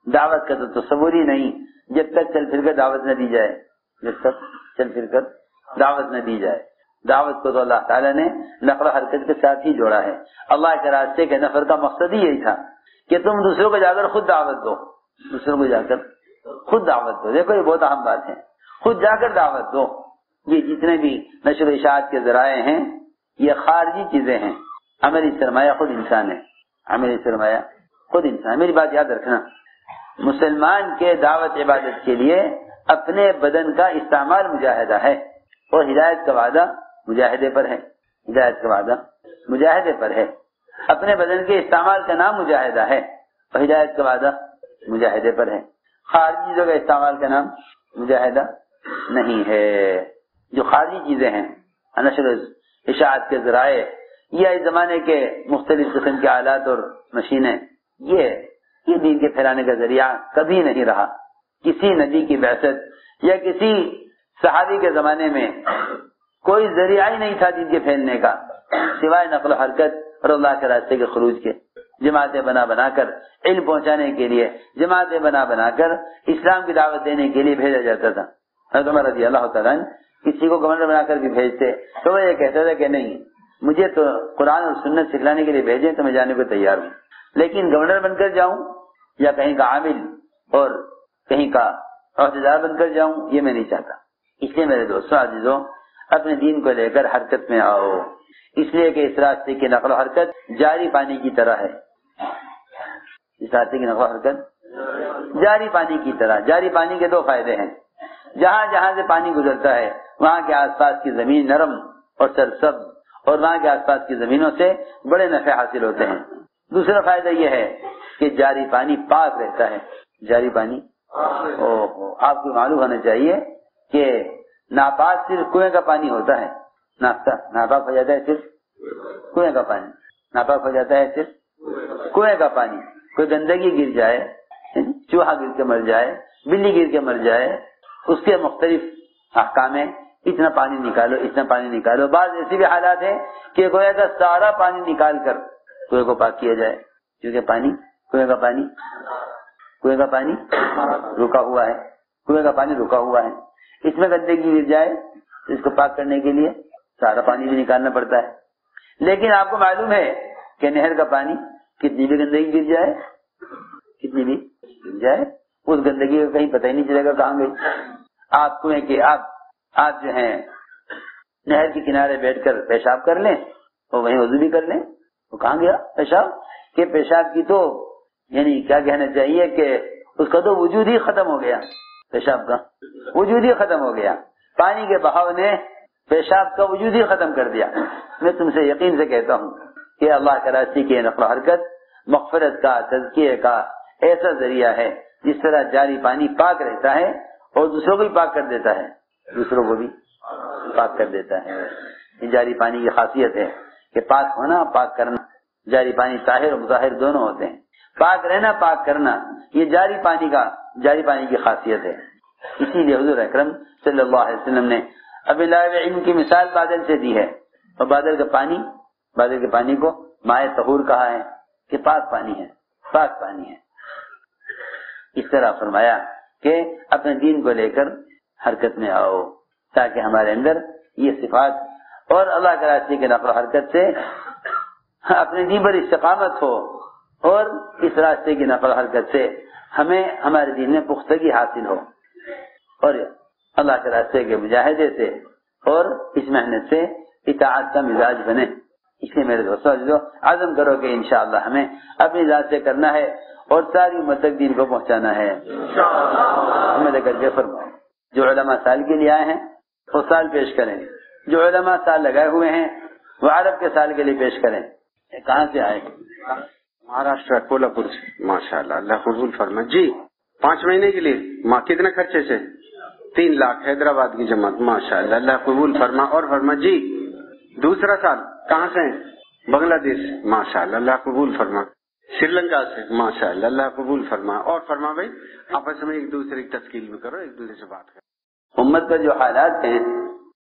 S1: دعوت کا تو تصور ہی نہیں جب تک چل پھر کر دعوت نہ دی جائے، جب تک چل پھر کر دعوت نہ دی جائے۔ دعوت کو تو اللہ تعالیٰ نے نقل و حرکت کے ساتھ ہی جوڑا ہے۔ اللہ کے راستے کے نفر کا مقصد ہی یہی تھا کہ تم دوسروں کو جا کر خود دعوت دو، دوسروں کو جا کر خود دعوت دو۔ دیکھو یہ بہت اہم بات ہے، خود جا کر دعوت دو۔ یہ جتنے بھی نشر و اشاعت کے ذرائع ہیں یہ خارجی چیزیں ہیں، عملی سرمایہ خود انسان ہے، عملی سرمایہ خود انسان۔ میری بات یاد رکھنا، مسلمان کے دعوت عبادت کے لیے اپنے بدن کا استعمال مجاہدہ ہے، اور ہدایت کا وعدہ مجاہدے پر ہے، ہدایت کا وعدہ مجاہدے پر ہے۔ اپنے بدن کے استعمال کا نام مجاہدہ ہے اور ہدایت کا وعدہ مجاہدے پر ہے۔ خارجی چیزوں کا استعمال کا نام مجاہدہ نہیں ہے۔ جو خارجی چیزیں ہیں، نشر اشاعت کے ذرائع یا اس زمانے کے مختلف قسم کے آلات اور مشینیں، یہ دین کے پھیلانے کا ذریعہ کبھی نہیں رہا۔ کسی نبی کی بعثت یا کسی صحابی کے زمانے میں کوئی ذریعہ ہی نہیں تھا دین کے پھیلنے کا سوائے نقل و حرکت اور اللہ کے راستے کے خروج کے۔ جماعتیں بنا کر علم پہنچانے کے لیے، جماعتیں بنا کر اسلام کی دعوت دینے کے لیے بھیجا جاتا تھا۔ حضرت عمر رضی اللہ تعالیٰ عنہ کسی کو گورنر بنا کر بھی بھیجتے تو وہ یہ کہتا تھا کہ نہیں، مجھے تو قرآن اور سنت سکھلانے کے لیے بھیجیں تو میں جانے کو تیار ہوں، لیکن گورنر بن کر جاؤں یا کہیں کا عامل اور کہیں کا عہدیدار بن کر جاؤں، یہ میں نہیں چاہتا۔ اس لیے میرے دوستو عزیزوں، اپنے دین کو لے کر حرکت میں آؤ، اس لیے کہ اس راستے کی نقل و حرکت جاری پانی کی طرح ہے۔ اس راستے کی نقل و حرکت جاری پانی کی طرح۔ جاری پانی کے دو فائدے ہیں، جہاں جہاں سے پانی گزرتا ہے وہاں کے آس پاس کی زمین نرم اور سرسبز، اور وہاں کے آس پاس کی زمینوں سے بڑے نفع حاصل ہوتے ہیں۔ دوسرا فائدہ یہ ہے کہ جاری پانی پاک رہتا ہے۔ جاری پانی آپ کو معلوم ہونا چاہیے کہ ناپاک صرف کنویں کا پانی ہوتا ہے، ناپاک ہو جاتا ہے صرف کنویں کا پانی، ناپاک ہو جاتا ہے صرف کنویں کا پانی۔ کوئی گندگی گر جائے، چوہا گر کے مر جائے، بلی گر کے مر جائے، اس کے مختلف احکام ہیں، اتنا پانی نکالو، اتنا پانی نکالو۔ بعض ایسی بھی حالات ہیں کہ گویا کا سارا پانی نکال کر کنویں کو پاک کیا جائے، کیونکہ پانی کنویں کا پانی رکا ہوا ہے، کنویں کا پانی رکا ہوا ہے. اس میں گندگی گر جائے تو اس کو پاک کرنے کے لیے سارا پانی بھی نکالنا پڑتا ہے. لیکن آپ کو معلوم ہے کہ نہر کا پانی کتنی بھی گندگی گر جائے اس گندگی کا کہیں پتہ ہی نہیں چلے گا کہاں گئی. آپ کنویں کے آپ جو ہیں نہر کے کنارے بیٹھ کر پیشاب کر لیں اور وہیں وضو بھی کر لیں، وہ کہاں گیا پیشاب؟ کہ پیشاب کی تو یعنی کیا کہنا چاہیے کہ اس کا تو وجود ہی ختم ہو گیا، پیشاب کا وجود ہی ختم ہو گیا. پانی کے بہاؤ نے پیشاب کا وجود ہی ختم کر دیا. میں تم سے یقین سے کہتا ہوں کہ اللہ کے راستے کی نقل و حرکت مغفرت کا، تزکیے کا ایسا ذریعہ ہے. جس طرح جاری پانی پاک رہتا ہے اور دوسروں کو بھی پاک کر دیتا ہے، یہ جاری پانی کی خاصیت ہے کہ پاک ہونا، پاک کرنا. جاری پانی طاہر اور مطہر دونوں ہوتے ہیں. پاک رہنا، پاک کرنا، یہ جاری پانی کی خاصیت ہے. اسی لیے حضور اکرم صلی اللہ علیہ وسلم نے ابھی لاہب علم کی مثال بادل سے دی ہے، اور بادل کے پانی کو مائع طہور کہا ہے کہ پاک پانی ہے. اس طرح فرمایا کہ اپنے دین کو لے کر حرکت میں آؤ تاکہ ہمارے اندر یہ صفات اور اللہ کے راستے کے نقل و حرکت سے اپنے دین پر استقامت ہو، اور اس راستے کی نقل و حرکت سے ہمیں ہمارے دین میں پختگی حاصل ہو، اور اللہ کے راستے کے مجاہدے سے اور اس محنت سے اطاعت کا مزاج بنے. اس لیے میرے دوستوں عزم کرو کہ انشاءاللہ ہمیں اپنی ذات سے کرنا ہے اور ساری امت تک دین کو پہنچانا ہے. ہمیں لے کر کے فرماؤ جو علماء سال کے لیے آئے ہیں وہ سال پیش کریں، جو علماء سال لگائے ہوئے ہیں وہ عرب کے سال کے لیے پیش کریں. کہاں سے آئے؟
S3: مہاراشٹر کولہاپور سے. ماشاءاللہ، اللہ قبول فرما. جی 5 مہینے کے لیے کتنے خرچے سے؟ 3 لاکھ حیدرآباد کی جماعت. ماشاءاللہ، اللہ قبول فرما. اور فرما جی دوسرا سال کہاں سے ہیں؟ بنگلہ دیش. ماشاءاللہ، اللہ قبول فرما. سری لنکا سے. ماشاءاللہ، اللہ قبول فرما. اور فرما بھائی آپس میں ایک دوسرے کی تشکیل بھی کرو، ایک دوسرے سے بات کرو.
S1: امت پر جو حالات ہیں